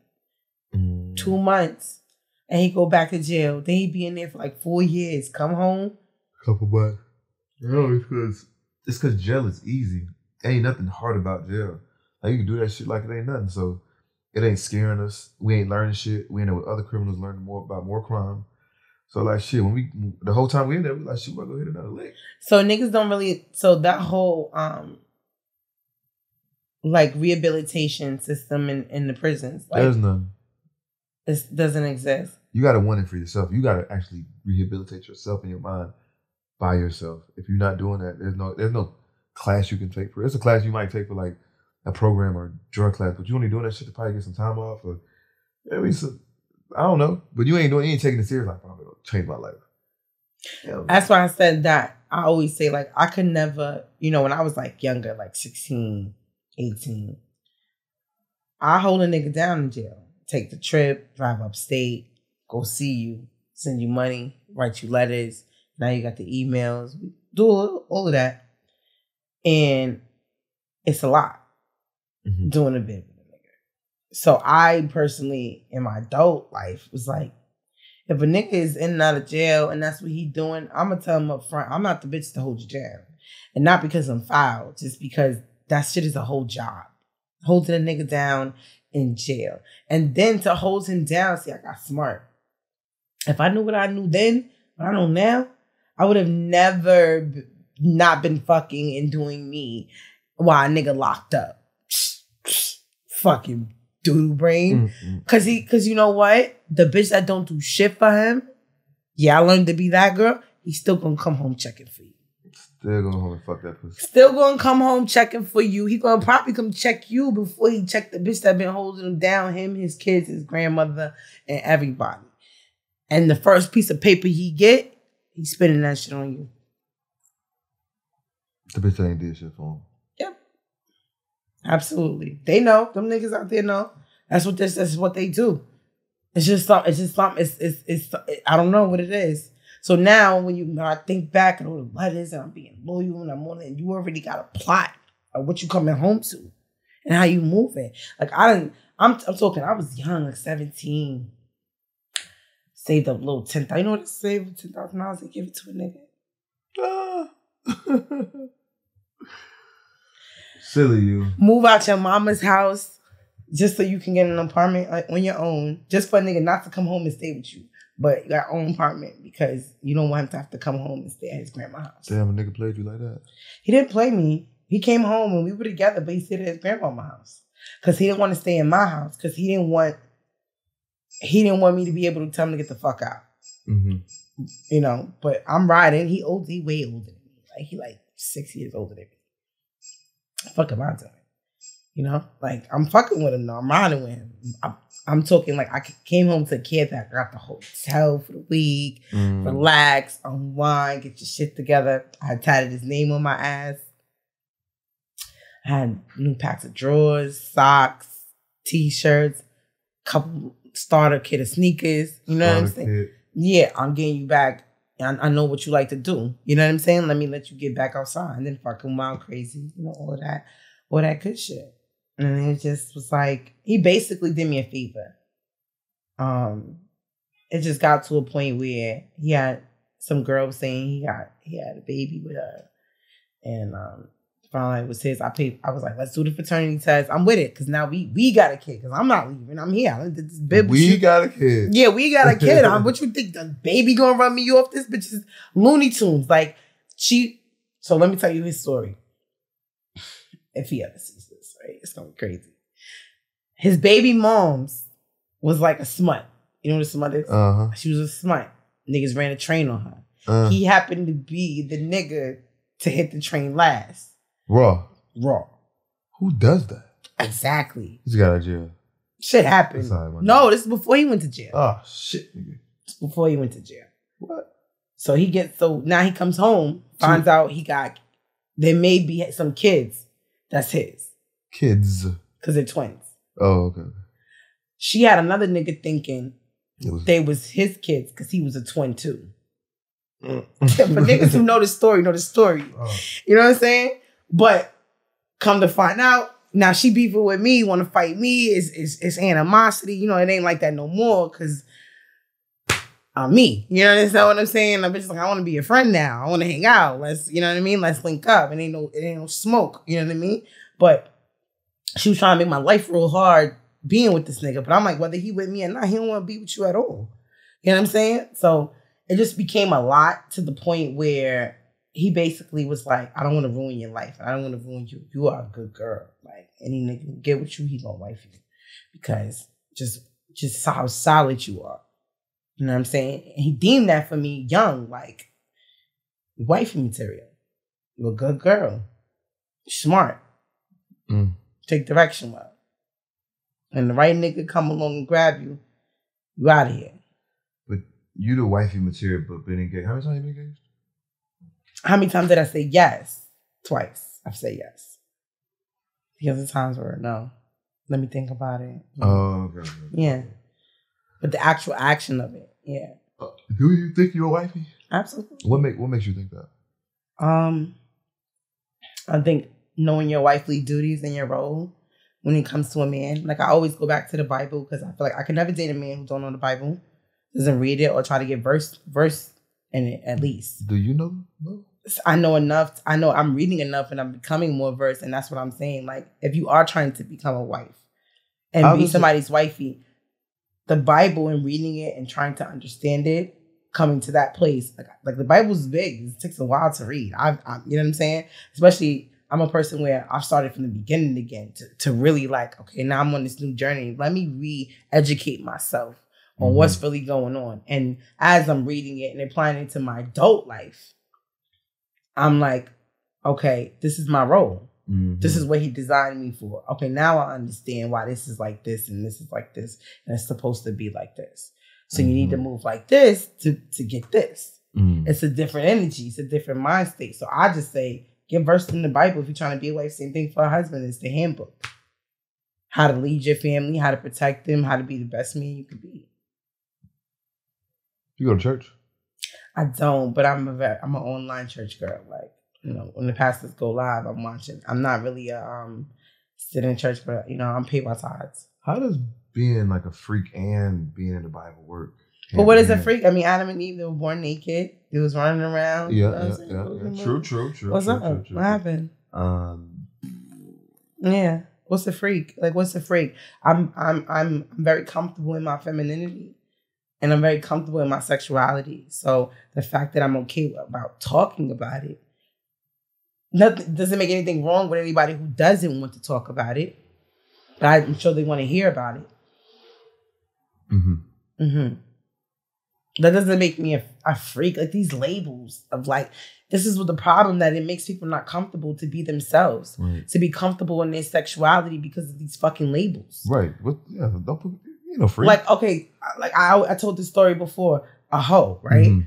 2 months. And he go back to jail. Then he be in there for like 4 years. Come home. Couple bucks. No, it's cause jail is easy. Ain't nothing hard about jail. Like you can do that shit like it ain't nothing. So it ain't scaring us. We ain't learning shit. We ain't there with other criminals learning more about more crime. So like shit, when the whole time we in there, we like shit, we're gonna hit another lick. So niggas don't really. So that whole like rehabilitation system in the prisons, like, there's none. It doesn't exist. You gotta want it for yourself. You gotta actually rehabilitate yourself in your mind. By yourself. If you're not doing that, there's no class you can take for. It's a class you might take for like a program or drug class, but you only doing that shit to probably get some time off or I don't know. But you ain't taking it serious like I'm gonna change my life. That's why I said that. I always say like I could never, when I was like younger, like 16, 18, I hold a nigga down in jail. Take the trip, drive upstate, go see you, send you money, write you letters. Now you got the emails. We do all of that. And it's a lot doing a bid with a nigga. So I personally, in my adult life, was like, if a nigga is in and out of jail and that's what he doing, I'm going to tell him up front, I'm not the bitch to hold you down. And not because I'm foul, just because that shit is a whole job. Holding a nigga down in jail. And then to hold him down, see, I got smart. If I knew what I knew then, what I know now, I would have never not been fucking and doing me while a nigga locked up. Fucking doodle brain. Cause you know what? The bitch that don't do shit for him, I learned to be that girl. He's still gonna come home checking for you. Still going home and fuck that pussy. Still gonna come home checking for you. He gonna probably come check you before he check the bitch that been holding him down, him, his kids, his grandmother, and everybody. And the first piece of paper he get, he's spinning that shit on you. The bitch that ain't did shit for him. Yep. Absolutely. They know. Them niggas out there know. That's what they do. It's just something. I don't know what it is. So now when I think back and all the letters and I'm being loyal and I'm on it, you already got a plot of what you coming home to and how you moving. Like I'm talking, I was young, like 17. Saved up a little $10,000. You know what it saved? $10,000 and give it to a nigga. Silly you. Move out your mama's house just so you can get an apartment on your own. Just for a nigga not to come home and stay with you. But you got your own apartment because you don't want him to have to come home and stay at his grandma's house. Damn, a nigga played you like that. He didn't play me. He came home and we were together, but he stayed at his grandma's house. Because he didn't want to stay in my house. Because he didn't want me to be able to tell him to get the fuck out. But I'm riding. He way older than me. Like, he 6 years older than me. Fuck am I doing? Like, I'm fucking with him now. I'm riding with him. I'm talking like I came home to a kid that got the hotel for the week, relax, unwind, get your shit together. I had tatted his name on my ass. I had new packs of drawers, socks, t-shirts, couple starter kit of sneakers. You know what I'm saying? Yeah, I'm getting you back. I know what you like to do. You know what I'm saying? Let you get back outside and then fucking wild crazy. All that good shit. And it just was like, he basically did me a favor. It just got to a point where he had some girl saying he had a baby with her. And finally it was his. I was like, let's do the paternity test. I'm with it, because now we got a kid, because I'm not leaving. I'm here. We got a kid. Yeah, we got a kid. What you think, the baby gonna run me off? This bitch is Looney Tunes. Like, so let me tell you his story. If he ever sees this, right? It's gonna be crazy. His baby mom's was like a smut. You know what a smut is? Uh-huh. She was a smut. Niggas ran a train on her. He happened to be the nigga to hit the train last. Raw. Who does that? Exactly. He's got out of jail. Shit happened. No, this is before he went to jail. Oh, shit, nigga. Before he went to jail. What? So now he comes home, finds out there may be some kids that's his. Kids. Because they're twins. Oh, okay. She had another nigga thinking they was his kids because he was a twin too. For niggas who know the story, Oh. You know what I'm saying? But come to find out, now she beefing with me, want to fight me. It's animosity. You know, it ain't like that no more because I'm me. You know what I'm saying? I'm just like, I want to be a friend now. I want to hang out. You know what I mean? Let's link up. It ain't no smoke. You know what I mean? But she was trying to make my life real hard being with this nigga. But I'm like, whether he with me or not, he don't want to be with you at all. You know what I'm saying? So it just became a lot to the point where he basically was like, I don't want to ruin your life. I don't want to ruin you. You are a good girl. Like, any nigga who get with you, he gonna wife you. Because just how solid you are. You know what I'm saying? And he deemed that for me young, like, wifey material. You're a good girl. Smart. Take direction well. And the right nigga come along and grab you, you out of here. But you the wifey material, but been engaged. How many times you been engaged? How many times did I say yes? Twice. I've said yes. The other times were no. Let me think about it. Oh, okay. Yeah. But the actual action of it, yeah. Do you think you're a wifey? Absolutely. What makes you think that? I think knowing your wifely duties and your role when it comes to a man. Like, I always go back to the Bible because I feel like I can never date a man who don't know the Bible, doesn't read it, or try to get verse in it at least. Do you know? No? I know enough. I know I'm reading enough and I'm becoming more versed. And that's what I'm saying. Like, if you are trying to become a wife and be somebody's wifey, the Bible and reading it and trying to understand it, coming to that place, like the Bible's big. It takes a while to read. You know what I'm saying? Especially, I'm a person where I've started from the beginning again to really like, okay, now I'm on this new journey. Let me re-educate myself on what's really going on. And as I'm reading it and applying it to my adult life, I'm like, okay, this is my role. This is what he designed me for. Okay, now I understand why this is like this and this is like this and it's supposed to be like this. So you need to move like this to get this. It's a different energy. It's a different mind state. So I just say, get versed in the Bible if you're trying to be a wife. Same thing for a husband. It's the handbook. How to lead your family, how to protect them, how to be the best man you could be. You go to church? I don't, but I'm an online church girl. Like, you know, when the pastors go live, I'm watching. I'm not really sit in church, but you know, I'm paid my tithes. How does being like a freak and being in the Bible work? But what is a freak? I mean, Adam and Eve, they were born naked. They was running around. Yeah. True. What's up? What happened? Yeah. What's a freak? Like, what's a freak? I'm very comfortable in my femininity, and I'm very comfortable in my sexuality. So the fact that I'm okay about talking about it, nothing doesn't make anything wrong with anybody who doesn't want to talk about it. But I'm sure they want to hear about it. That doesn't make me a freak. Like, these labels of like, this is what the problem, that it makes people not comfortable to be themselves, to be comfortable in their sexuality because of these fucking labels. Right. Don't put, freak. Like, okay, like I told this story before, a hoe, right?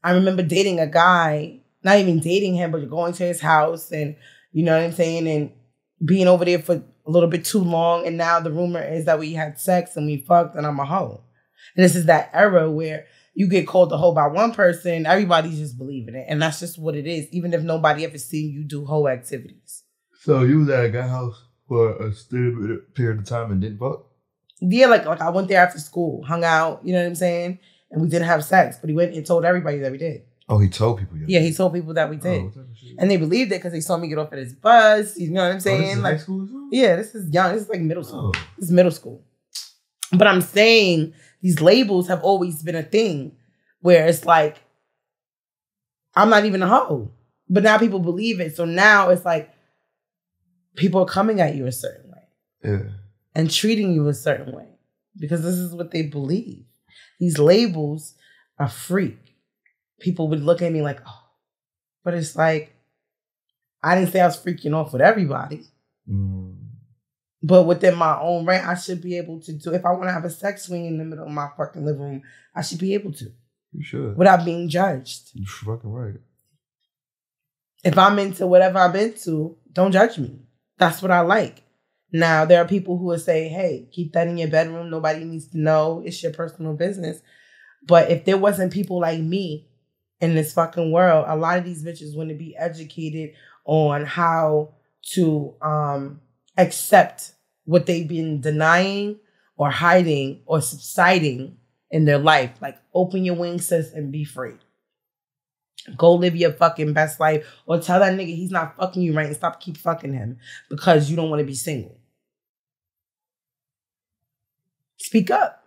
I remember dating a guy, not even dating him, but going to his house and, you know what I'm saying, and being over there for a little bit too long. And now the rumor is that we had sex and we fucked and I'm a hoe. And this is that era where you get called a hoe by one person, everybody's just believing it. And that's just what it is, even if nobody ever seen you do hoe activities. So you was at a guy's house? for a extended period of time and didn't fuck? Yeah, like I went there after school, hung out, you know what I'm saying? And we didn't have sex, but he went and told everybody that we did. Oh, he told people. Yeah, he told people that we did. Oh, and they believed it because they saw me get off at his bus. You know what I'm saying? This is like high school as well? Yeah, this is young. This is like middle school. Oh. This is middle school. But I'm saying these labels have always been a thing where it's like, I'm not even a hoe. But now people believe it. So now it's like people are coming at you a certain way. Yeah. And treating you a certain way. Because this is what they believe. These labels are freak. People would look at me like, oh. But it's like, I didn't say I was freaking off with everybody. But within my own right, I should be able to do. If I want to have a sex swing in the middle of my fucking living room, I should be able to. You should. Without being judged. You're fucking right. If I'm into whatever I'm into, don't judge me. That's what I like. Now, there are people who will say, hey, keep that in your bedroom. Nobody needs to know. It's your personal business. But if there wasn't people like me in this fucking world, a lot of these bitches wouldn't be educated on how to accept what they've been denying or hiding or subsiding in their life. Like, open your wings, sis, and be free. Go live your fucking best life, or tell that nigga he's not fucking you right and keep fucking him because you don't want to be single. Speak up.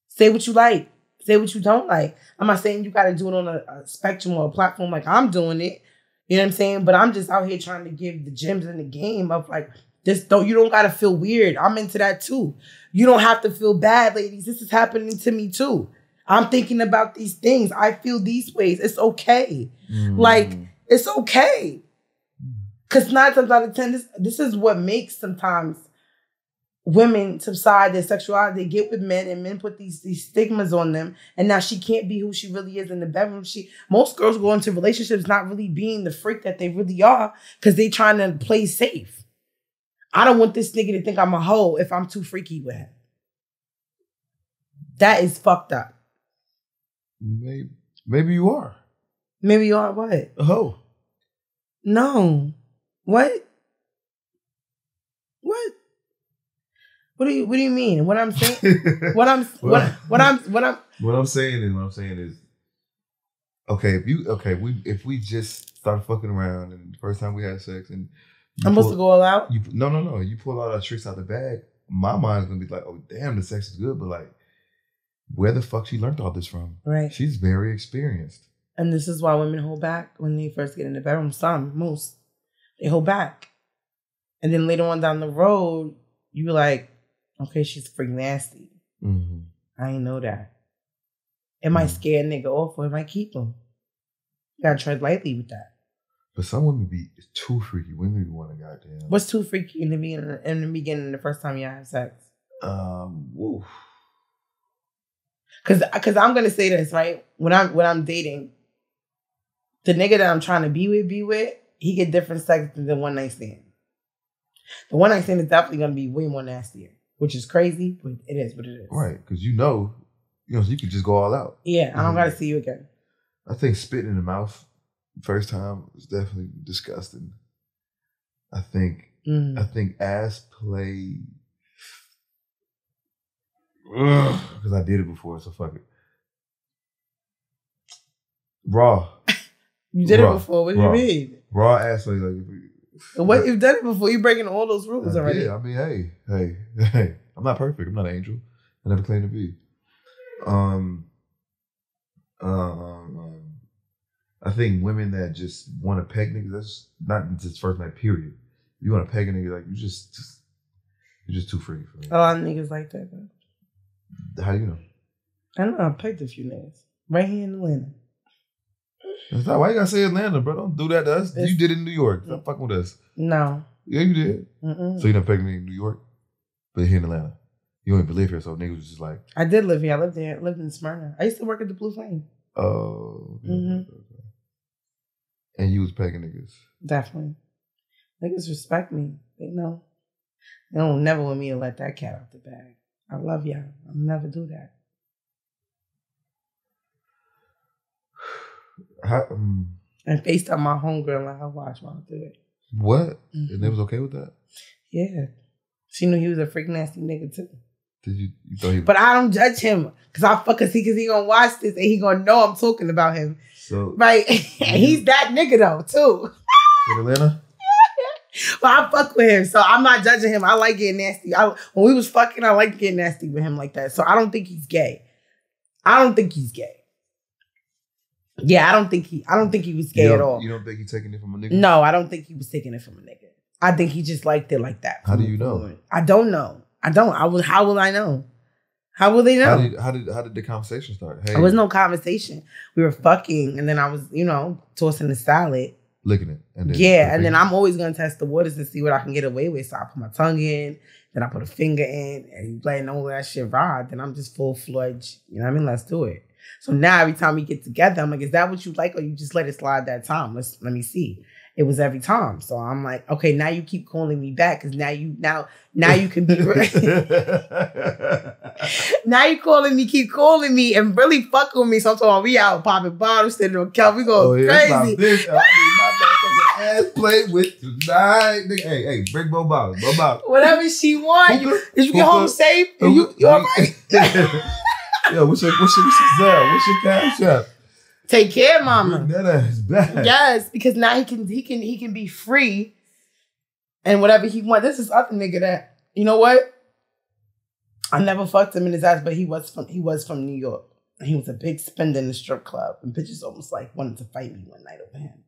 Say what you like. Say what you don't like. I'm not saying you got to do it on a spectrum or a platform like I'm doing it. You know what I'm saying? But I'm just out here trying to give the gems in the game of like, you don't got to feel weird. I'm into that too. You don't have to feel bad, ladies. This is happening to me too. I'm thinking about these things. I feel these ways. It's okay. Like, it's okay. Because 9 times out of 10, this is what makes sometimes women subside their sexuality. They get with men and men put these stigmas on them. And now she can't be who she really is in the bedroom. Most girls go into relationships not really being the freak that they really are because they trying to play safe. I don't want this nigga to think I'm a hoe if I'm too freaky with him. That is fucked up. Maybe you are. Maybe you are what? A hoe. No. What? What? What do you mean? What I'm saying? what I'm saying is, okay. If we just start fucking around and the first time we had sex and I'm supposed to go all out. No. You pull all our tricks out the bag. My mind's gonna be like, oh damn, the sex is good, but like, where the fuck she learned all this from? Right. She's very experienced. And this is why women hold back when they first get in the bedroom. Most. They hold back. And then later on down the road, you be like, okay, she's freaking nasty. Mm-hmm. I ain't know that. It might scare a nigga off or it might keep him. You gotta tread lightly with that. But some women be too freaky. Women be wanting goddamn. What's too freaky in the beginning, the first time y'all have sex? Woof. Cause I'm gonna say this, right? When I'm dating, the nigga that I'm trying to be with, he get different sex than the one night stand. The one night stand is definitely gonna be way more nastier, which is crazy, but it is what it is. Right, because you know, so you can just go all out. Yeah, I don't gotta see you again. I think spitting in the mouth first time was definitely disgusting. I think ass play. Because I did it before, so fuck it. Raw. You did it before. What do you mean? Raw ass play. What you've done it before? You breaking all those rules already. Yeah, I mean, hey. I'm not perfect. I'm not an angel. I never claimed to be. I think women that just want to peg niggas, that's not just first night, period. You want to peg a nigga, like, you're just too freaky for me. A lot of niggas like that, though. How do you know? I know. I pegged a few niggas. Right here in Atlanta. Why you gotta say Atlanta, bro? Don't do that to us. You did it in New York. Stop fucking with us. No. Yeah, you did. Mm-mm. So you done pegged me in New York, but here in Atlanta. You don't even live here, so niggas was just like... I did live here. I lived there. I lived in Smyrna. I used to work at the Blue Flame. Oh. Okay, mm-hmm. okay. And you was pegging niggas. Definitely. Niggas respect me. They know. They don't never want me to let that cat out the bag. I love y'all. I'll never do that. And FaceTime my homegirl and let her watch while I do it. What? And they was okay with that? Yeah. She knew he was a freak nasty nigga too. Did you thought he was... But I don't judge him because he gonna watch this and he gonna know I'm talking about him. So right. And he's that nigga though too. In Atlanta? But I fuck with him, so I'm not judging him. I like getting nasty. When we was fucking, I like getting nasty with him like that. So I don't think he's gay. I don't think he's gay. Yeah, I don't think he was gay at all. You don't think he's taking it from a nigga? No, I don't think he was taking it from a nigga. I think he just liked it like that. How do you know? I don't know. How will I know? How will they know? How did the conversation start? Hey, there was no conversation. We were fucking, and then I was, tossing the salad. Licking it. And then and then I'm always going to test the waters and see what I can get away with. So I put my tongue in, then I put a finger in, and you letting all that shit ride. Then I'm just full-fledged. You know what I mean? Let's do it. So now every time we get together, I'm like, is that what you like? Or you just let it slide that time? Let me see. It was every time. So I'm like, okay, now you keep calling me back because now you can be now you keep calling me and really fuck with me. So I'm talking, we out popping bottles, sitting on couch, we going crazy. My ass play with tonight. Hey, bring more bottles. Whatever she want. You get home safe? You all right? Yo, what's your Zelle? What's your cash app? Take care, mama. That ass back. Yes, because now he can be free and whatever he wants. This is other nigga that, you know what? I never fucked him in his ass, but he was from New York. And he was a big spender in the strip club. And bitches almost like wanted to fight me one night over him.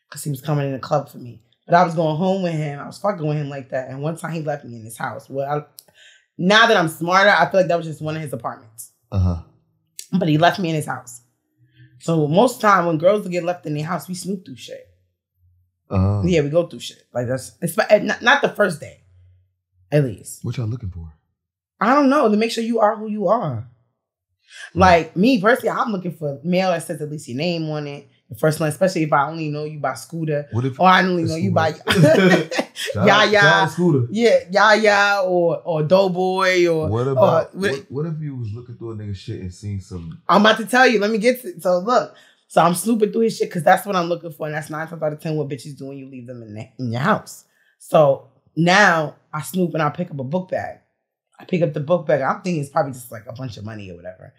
Because he was coming in the club for me. But I was going home with him. I was fucking with him like that. And one time he left me in his house. Well, now that I'm smarter, I feel like that was just one of his apartments. Uh-huh. But he left me in his house. So most of the time when girls get left in their house, we snoop through shit. Uh-huh. Yeah, we go through shit. Like it's not the first day, at least. What y'all looking for? I don't know, to make sure you are who you are. Like me personally, I'm looking for mail that says at least your name on it. The first one, especially if I only know you by Scooter, or I only know you by Yaya, Scooter, Yaya, or Doughboy, or what about what if you was looking through a nigga shit and seen some? I'm about to tell you. Let me get to. So look, so I'm snooping through his shit because that's what I'm looking for, and that's 9 times out of 10 what bitches do when you leave them in your house. So now I snoop and I pick up a book bag. I pick up the book bag. I'm thinking it's probably just like a bunch of money or whatever.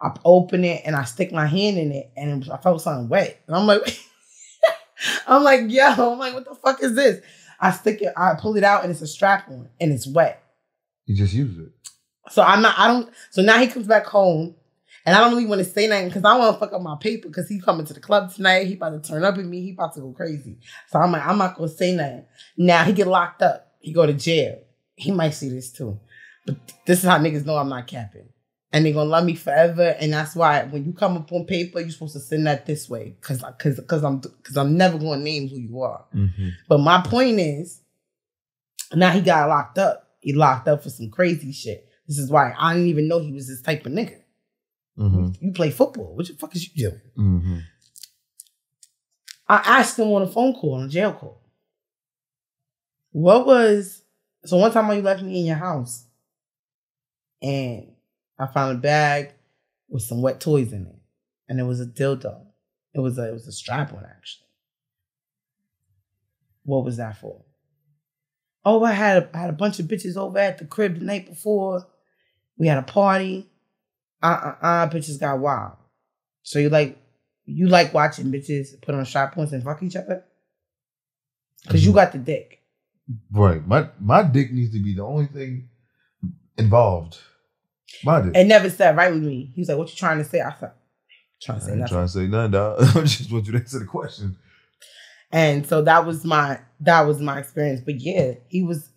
I open it and I stick my hand in it and I felt something wet. And I'm like, what the fuck is this? I pull it out and it's a strap on and it's wet. You just use it. So so now he comes back home and I don't really want to say nothing because I want to fuck up my paper because he coming to the club tonight. He about to turn up at me. He about to go crazy. So I'm like, I'm not going to say nothing. Now he get locked up. He go to jail. He might see this too. But this is how niggas know I'm not capping. And they're going to love me forever. And that's why when you come up on paper, you're supposed to send that this way. Because I'm never going to name who you are. Mm-hmm. But my point is, now he got locked up. He locked up for some crazy shit. This is why I didn't even know he was this type of nigga. Mm-hmm. You play football. What the fuck is you doing? Mm-hmm. I asked him on a phone call, on a jail call. So one time you left me in your house. And I found a bag with some wet toys in it. And it was a dildo. It was a strap-on, actually. What was that for? Oh, I had a bunch of bitches over at the crib the night before. We had a party. Bitches got wild. So you like watching bitches put on strap-ons and fuck each other? Because you got the dick. Right. My dick needs to be the only thing involved. It never sat right with me. He was like, what you trying to say? I thought, trying to say nothing. Trying to say nothing, dog. I just want you to answer the question. And so that was my experience. But yeah, he was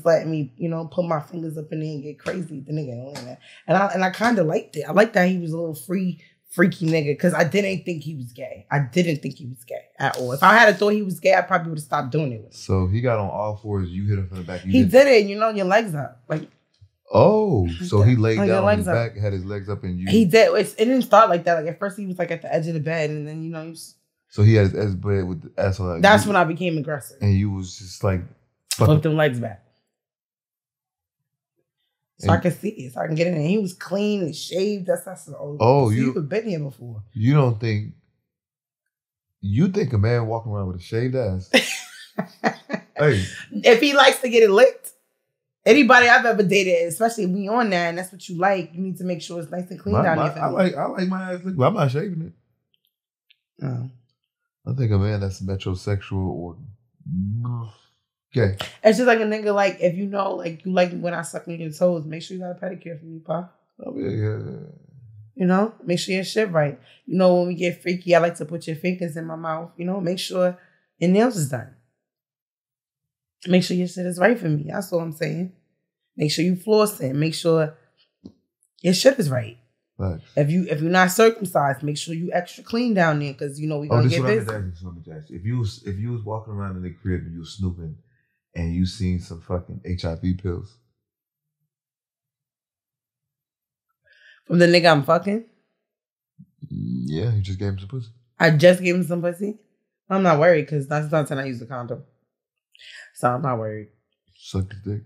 letting me, put my fingers up in there and get crazy. The nigga doing that. And I kind of liked it. I liked that he was a little freaky nigga because I didn't think he was gay. I didn't think he was gay at all. If I had thought he was gay, I probably would have stopped doing it with him. So he got on all fours. You hit him from the back. He did it. Your legs up. Like. Oh, so he laid down on his back, had his legs up, and you. He did. It didn't start like that. Like at first, he was like at the edge of the bed, and then he was. So he had his bed with the asshole. Like that's when I became aggressive. And you was just like, flip them legs back, so I could see it, so I can get in. And he was clean and shaved. That's you've been here before. You don't think? You think a man walking around with a shaved ass Hey. If he likes to get it licked, anybody I've ever dated, especially me on that, and that's what you like, you need to make sure it's nice and clean down there. I like my ass licked, but I'm not shaving it. Oh. I think a man that's metrosexual or okay. It's just like a nigga, like, if you know, like, you like when I suck on your toes, make sure you got a pedicure for me, pa. Oh, yeah. You know, make sure your shit right. You know, when we get freaky, I like to put your fingers in my mouth. You know, make sure your nails is done. Make sure your shit is right for me. That's all I'm saying. Make sure you flossing. Make sure your shit is right. Right. If you're not circumcised, make sure you extra clean down there because you know we gonna get busy. If you was walking around in the crib and you was snooping and you seen some fucking HIV pills from the nigga I'm fucking, yeah, you just gave him some pussy. I just gave him some pussy. I'm not worried because that's not time I use the condom, so I'm not worried. Suck his dick.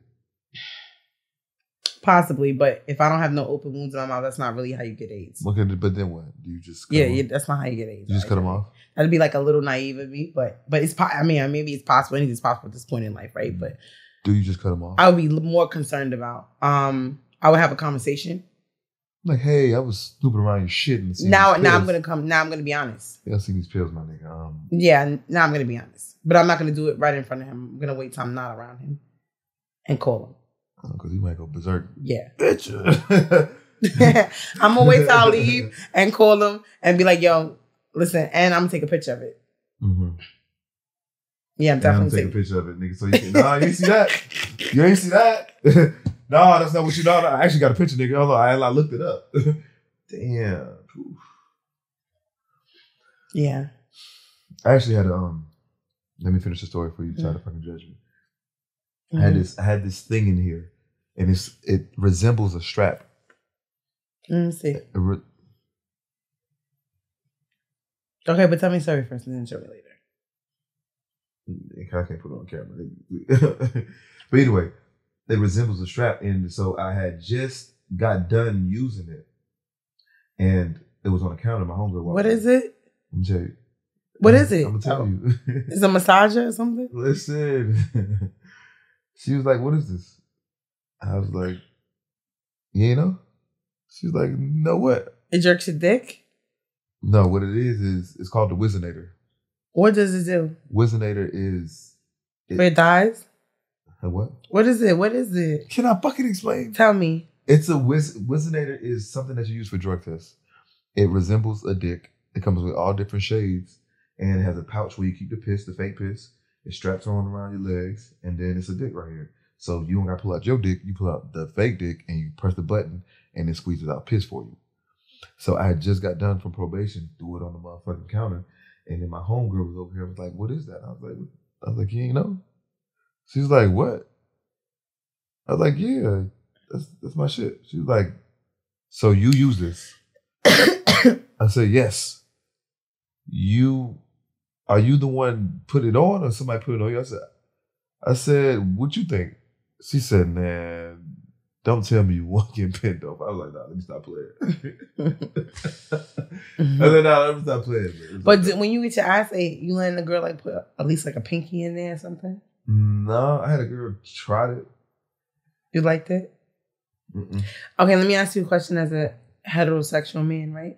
Possibly, but if I don't have no open wounds in my mouth, that's not really how you get AIDS. Okay, but then what? Do you just yeah, that's not how you get AIDS. You just cut them off? That'd be like a little naive of me, but it's maybe it's possible. Anything's possible at this point in life, right? But do you just cut them off? I would be more concerned about. I would have a conversation. Like, hey, I was snooping around your shit and now I'm gonna be honest. Yeah, I see these pills, my nigga. Yeah, now I'm gonna be honest, but I'm not gonna do it right in front of him. I'm gonna wait till I'm not around him and call him. Because he might go berserk. Yeah. Bitch. I'm going to wait till I leave and call him and be like, yo, listen, and I'm going to take a picture of it. Mm-hmm. Yeah, I'm definitely taking a picture of it, nigga. So you can, nah, you ain't see that. You ain't see that. No, that's not what you know. I actually got a picture, nigga. Hold on. I looked it up. Damn. Oof. Yeah. I actually had let me finish the story before you try to fucking judge me. I had this thing in here, and it resembles a strap. Let me see. Okay, but tell me sorry first, and then show me later. I can't put it on camera. But anyway, it resembles a strap, and so I had just got done using it, and it was on the counter. My homegirl walked. What is it? I'm tell you. What is it? I'm gonna tell you. Is it a massager or something? Listen. She was like, what is this? I was like, you know? She was like, no, what? It jerks your dick? No, what it is it's called the Wizinator. What does it do? Wizinator is... It dies? What? What is it? What is it? Can I fucking explain? Tell me. It's a Wizinator is something that you use for drug tests. It resembles a dick. It comes with all different shades. And it has a pouch where you keep the piss, the fake piss. It straps on around your legs, and then it's a dick right here. So you don't got to pull out your dick. You pull out the fake dick, and you press the button, and it squeezes out piss for you. So I had just got done from probation, threw it on the motherfucking counter, and then my homegirl was over here, was like, what is that? I was like, you ain't know? She was like, what? I was like, yeah, that's my shit. She was like, so you use this? I said, yes. Are you the one put it on or somebody put it on you? I said, what you think? She said, man, don't tell me you want to get pinned off. I was like, nah, let me stop playing. I said, nah, let me stop playing. Man. But when you get your ass ate, you letting the girl like put at least like a pinky in there or something? No, I had a girl tried it. You liked it? Mm-mm. Okay, let me ask you a question as a heterosexual man, right?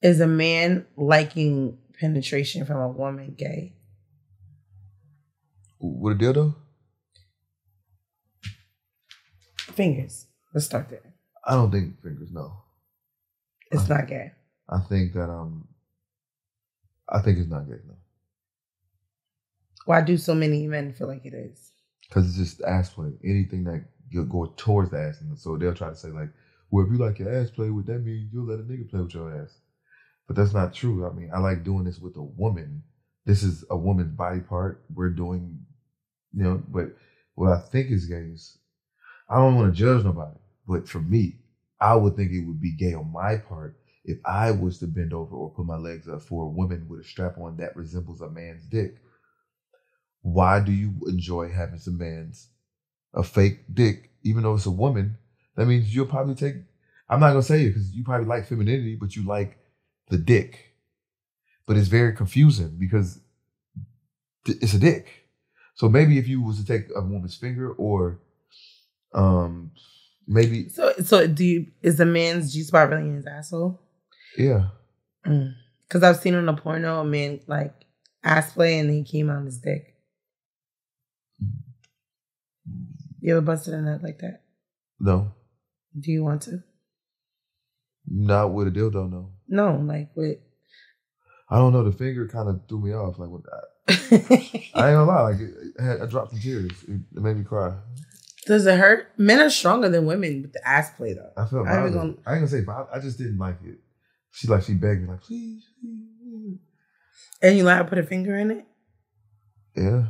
Is a man liking penetration from a woman gay? With a dildo? Fingers. Let's start there. I don't think fingers, no. It's not gay. I think that I think it's not gay, no. Why do so many men feel like it is? Because it's just ass play. Anything that you'll go towards the ass. And so they'll try to say like, well, if you like your ass play with, that means you'll let a nigga play with your ass. But that's not true. I mean, I like doing this with a woman. This is a woman's body part. We're doing, but what I think is gay is, I don't want to judge nobody. But for me, I would think it would be gay on my part if I was to bend over or put my legs up for a woman with a strap on that resembles a man's dick. Why do you enjoy having a fake dick, even though it's a woman? That means you'll probably take, I'm not going to say it because you probably like femininity, but you like the dick. But it's very confusing because it's a dick. So maybe if you was to take a woman's finger or maybe. So is the man's G-spot really in his asshole? Yeah. Because I've seen in a porno a man like ass play and then he came out his dick. You ever busted a nut like that? No. Do you want to? Not with a dildo, no. No, like with. I don't know. The finger kind of threw me off. Like with that. I ain't gonna lie. Like I dropped some tears. It made me cry. Does it hurt? Men are stronger than women with the ass play though. I felt violent. I ain't gonna say violent. I just didn't like it. She begged me like, please. And you let her put a finger in it? Yeah.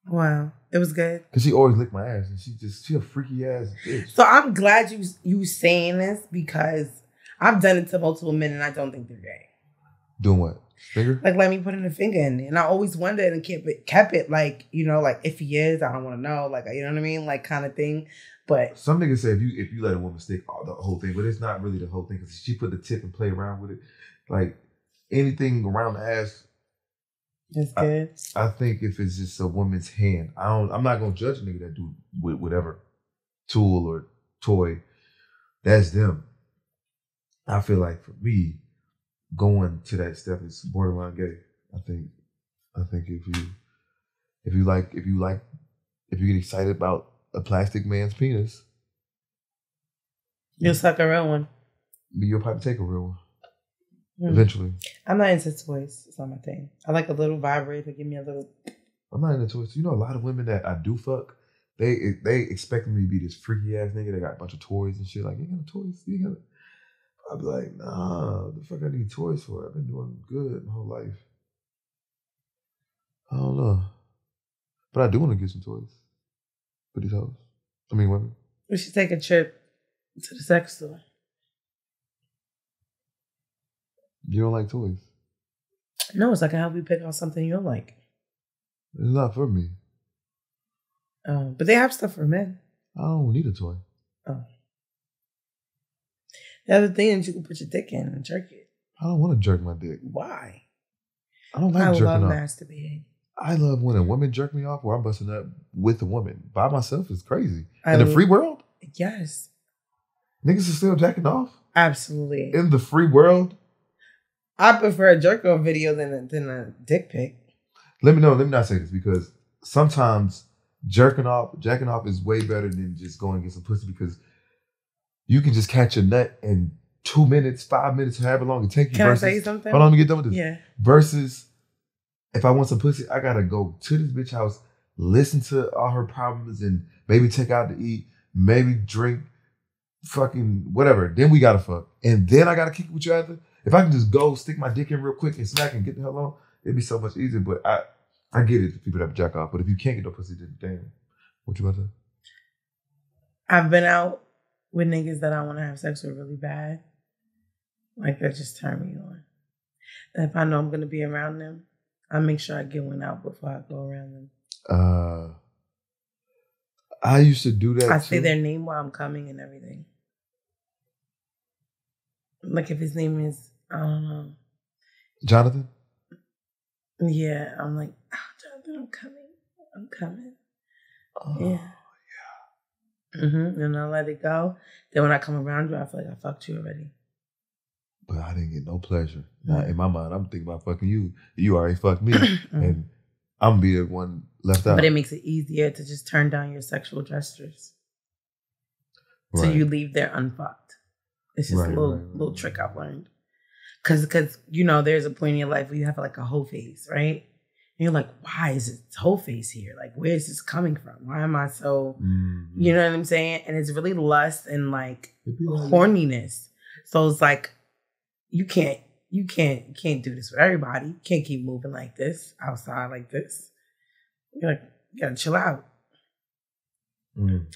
Wow. It was good. Cause she always licked my ass, and she a freaky ass bitch. So I'm glad you saying this because I've done it to multiple men, and I don't think they're gay. Doing what? Finger? Like let me put in a finger in it, and I always wondered and kept it like like if he is, I don't want to know, like you know what I mean, like kind of thing. But some niggas say if you let a woman stick the whole thing, but it's not really the whole thing because she put the tip and play around with it, like anything around the ass. It's good. I think if it's just a woman's hand, I'm not gonna judge a nigga that do with whatever tool or toy. That's them. I feel like for me, going to that step is borderline gay. I think if you get excited about a plastic man's penis, you'll suck a real one. You'll probably take a real one. Eventually. I'm not into toys. It's not my thing. I like a little vibrator. Give me a little. I'm not into toys. You know, a lot of women that I do fuck, they expect me to be this freaky ass nigga. They got a bunch of toys and shit. Like, you got no toys? You got? I'd be like, nah. What the fuck I need toys for? I've been doing good my whole life. I don't know, but I do want to get some toys for these hoes. I mean, women. We should take a trip to the sex store. You don't like toys? No, it's like I help you pick out something you don't like. It's not for me. But they have stuff for men. I don't need a toy. Oh. The other thing is you can put your dick in and jerk it. I don't want to jerk my dick. Why? I don't like jerking off. I love masturbating. I love when a woman jerk me off or I'm busting up with a woman. By myself is crazy. In the free world? Yes. Niggas are still jacking off? Absolutely. In the free world? I prefer a jerk off video than a dick pic. Let me not say this because sometimes jacking off is way better than just going and get some pussy because you can just catch a nut in 2 minutes, 5 minutes, however long it takes you. Can I say something? Hold on, let me get done with this. Yeah. Versus if I want some pussy, I gotta go to this bitch house, listen to all her problems and maybe take out to eat, maybe drink, fucking whatever. Then we gotta fuck. And then I gotta kick it with you after. If I can just go stick my dick in real quick and smack and get the hell on, it'd be so much easier. But I get it, people that jack off. But if you can't get no pussy, then damn. What you about to say? I've been out with niggas that I want to have sex with really bad. Like that just turn me on. And if I know I'm going to be around them, I make sure I get one out before I go around them. I used to do that I too. say their name while I'm coming and everything. Like if his name is, I don't know. Jonathan? Yeah, I'm like, oh, Jonathan, I'm coming. Oh, yeah. And I let it go. Then when I come around you, I feel like I fucked you already. But I didn't get no pleasure. Now, in my mind, I'm thinking about fucking you. You already fucked me. And I'm going to be the one left out. But it makes it easier to just turn down your sexual gestures. Right. So you leave there unfucked. It's just a little trick I've learned. Because there's a point in your life where you have like a hoe face, right? And you're like, why is it hoe face here? Like, where is this coming from? Why am I so, you know what I'm saying? And it's really lust and like horniness. So it's like, you can't do this with everybody. You can't keep moving like this, outside like this. You're like, you gotta chill out.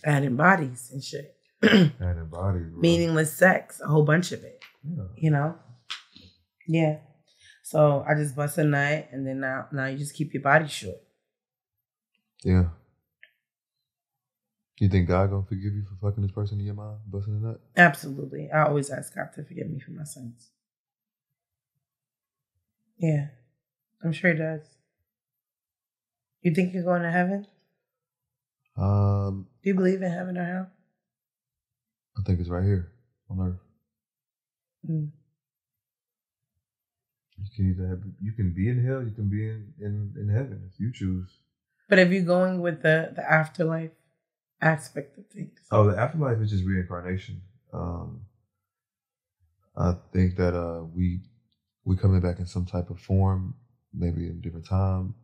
Adding bodies and shit. Adding bodies. Bro. Meaningless sex, a whole bunch of it. Yeah. Yeah. So I just bust a nut, and then now you just keep your body short. Yeah. You think God gonna forgive you for fucking this person in your mind, busting a nut? Absolutely. I always ask God to forgive me for my sins. Yeah. I'm sure he does. You think you're going to heaven? Do you believe in heaven or hell? I think it's right here on earth. Mm. You can be in hell, you can be in heaven if you choose. But if you're going with the afterlife aspect of things. Oh, the afterlife is just reincarnation. I think that we coming back in some type of form, maybe in a different time.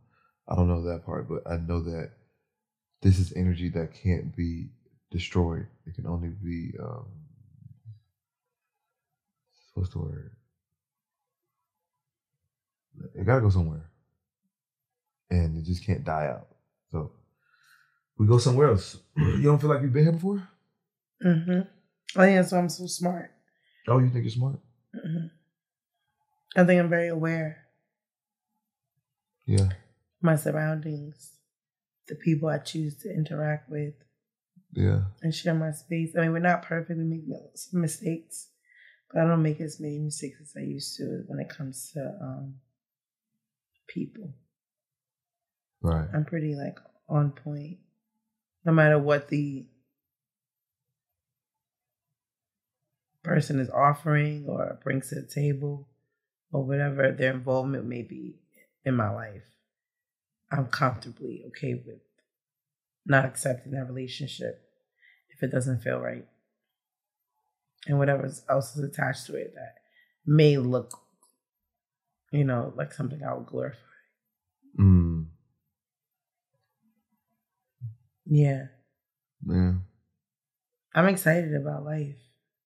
I don't know that part, but I know that this is energy that can't be destroyed. It can only be what's the word? It gotta go somewhere. And it just can't die out. So we go somewhere else. You don't feel like you've been here before? Mm-hmm. I think that's why I'm so smart. Oh, you think you're smart? Mm-hmm. I think I'm very aware. Yeah. My surroundings, the people I choose to interact with. Yeah. And share my space. I mean, we're not perfect. We make some mistakes. But I don't make as many mistakes as I used to when it comes to people. Right. I'm pretty like on point. No matter what the person is offering or brings to the table or whatever their involvement may be in my life, I'm comfortably okay with not accepting that relationship if it doesn't feel right. And whatever else is attached to it that may look, like something I would glorify. Mm. Yeah. Yeah. I'm excited about life.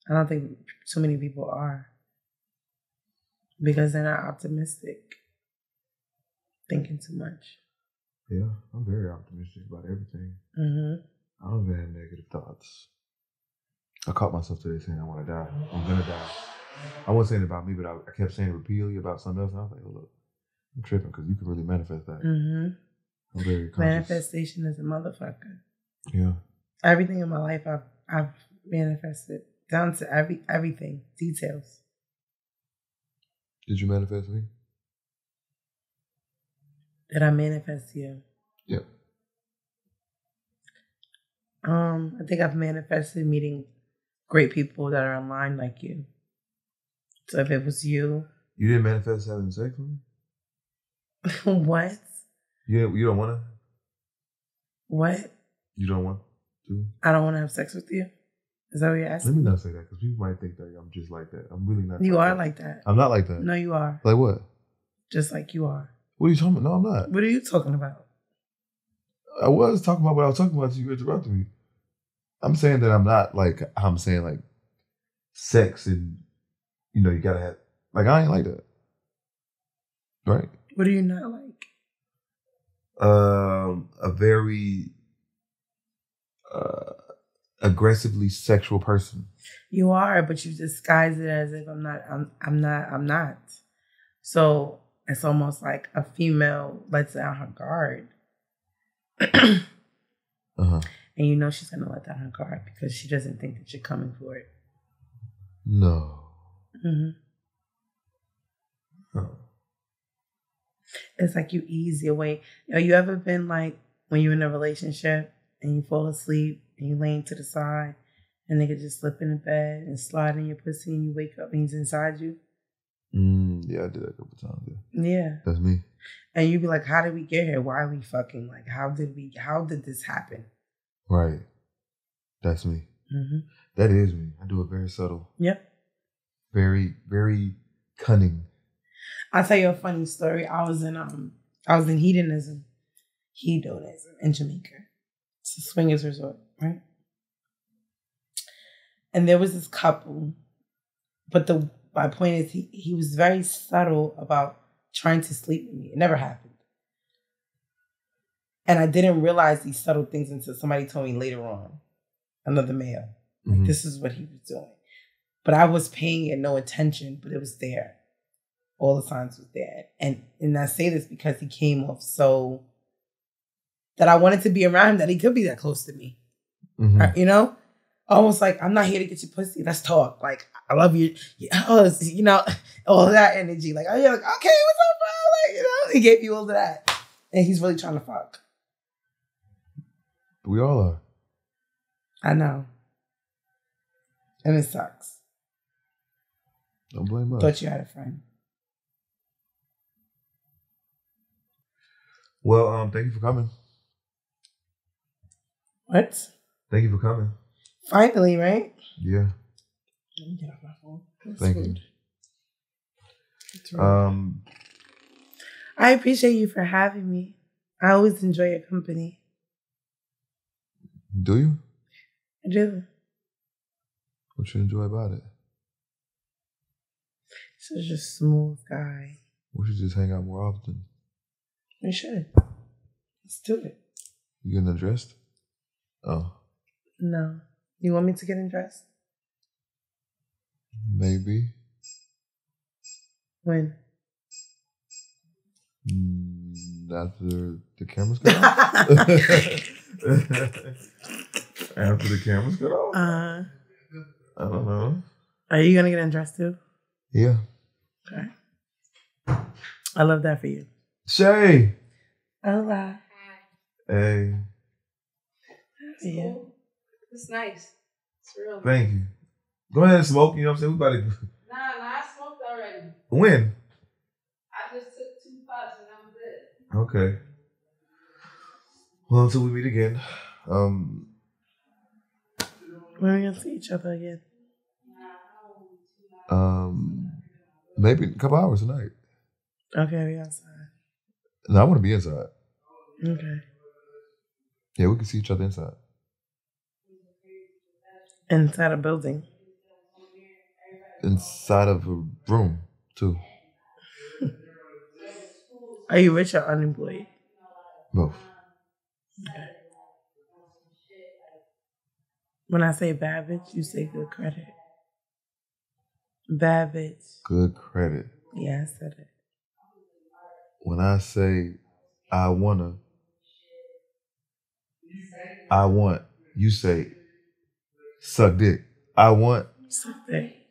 I don't think too many people are. Because they're not optimistic. Thinking too much. Yeah, I'm very optimistic about everything. Mm-hmm. I don't even have negative thoughts. I caught myself today saying I want to die. I'm going to die. I wasn't saying it about me, but I kept saying it repeatedly about something else. And I was like, oh, look, I'm tripping because you can really manifest that. Mm-hmm. I'm very conscious. Manifestation is a motherfucker. Yeah. Everything in my life I've manifested. Down to everything. Details. Did you manifest me? Did I manifest you? Yep. I think I've manifested meeting great people that are aligned like you. So if it was you. You didn't manifest having sex with me? What? You don't want to? What? You don't want to? I don't want to have sex with you? Is that what you're asking? Let me not say that because people might think that I'm just like that. I'm really not. You like are that. like that. I'm not like that. No, you are. Like what? Just like you are. What are you talking about? No, I'm not. What are you talking about? I was talking about what I was talking about. You interrupted me. I'm saying that I'm not like, I'm saying like sex and, you gotta have, like, I ain't like that. Right? What are you not like? A very aggressively sexual person. You are, but you disguise it as if I'm not. So it's almost like a female lets down her guard. Uh-huh. And she's going to let down her guard because she doesn't think that you're coming for it. No. Mm-hmm. Oh. It's like you ease your way. You ever been like when you're in a relationship and you fall asleep and you laying to the side and they could just slip in the bed and slide in your pussy and you wake up and he's inside you? Yeah, I did that a couple times. Yeah. That's me. And you be like, how did we get here? Why are we fucking? Like, how did this happen? Right. That's me. Mm-hmm. That is me. I do it very subtle. Yep. Very, very cunning. I'll tell you a funny story. I was in hedonism in Jamaica. It's a swingers resort, right? And there was this couple, but my point is he was very subtle about trying to sleep with me. It never happened. And I didn't realize these subtle things until somebody told me later on, another male. Like, Mm-hmm. this is what he was doing. But I was paying it no attention, but it was there. All the signs was there. And I say this because he came off so that I wanted to be around him, that he could be that close to me. Mm-hmm. Almost like, I'm not here to get your pussy. Let's talk. Like, I love you. All that energy. Like, you're like, okay, what's up, bro? Like, he gave you all of that. And he's really trying to fuck. We all are. I know. And it sucks. Don't blame us. Thought you had a friend. Well, thank you for coming. What? Thank you for coming. Finally, right? Yeah. Let me get off my phone. Thank you. I appreciate you for having me. I always enjoy your company. Do you? I do. What you enjoy about it? Such a smooth guy. We should just hang out more often. We should. Let's do it. You getting undressed? Oh. No. You want me to get undressed? Maybe. When? After the cameras cut off? After the cameras cut off? I don't know. Are you going to get undressed too? Yeah. Okay. I love that for you. Shay! Hola. Hey. Yeah. It's nice. It's real. Thank you. Go ahead and smoke. You know what I'm saying? We about to. Nah, I smoked already. When? I just took 2 puffs and I'm good. Okay. Well, until we meet again. When are we going to see each other again? Maybe in a couple hours tonight. Okay, we outside. No, I want to be inside. Okay. Yeah, we can see each other inside. Inside a building. Inside of a room, too. Are you rich or unemployed? Both. Okay. When I say bad bitch, you say good credit. Bad bitch. Good credit. Yeah, I said it. When I say I want, you say suck dick. I want. Suck dick.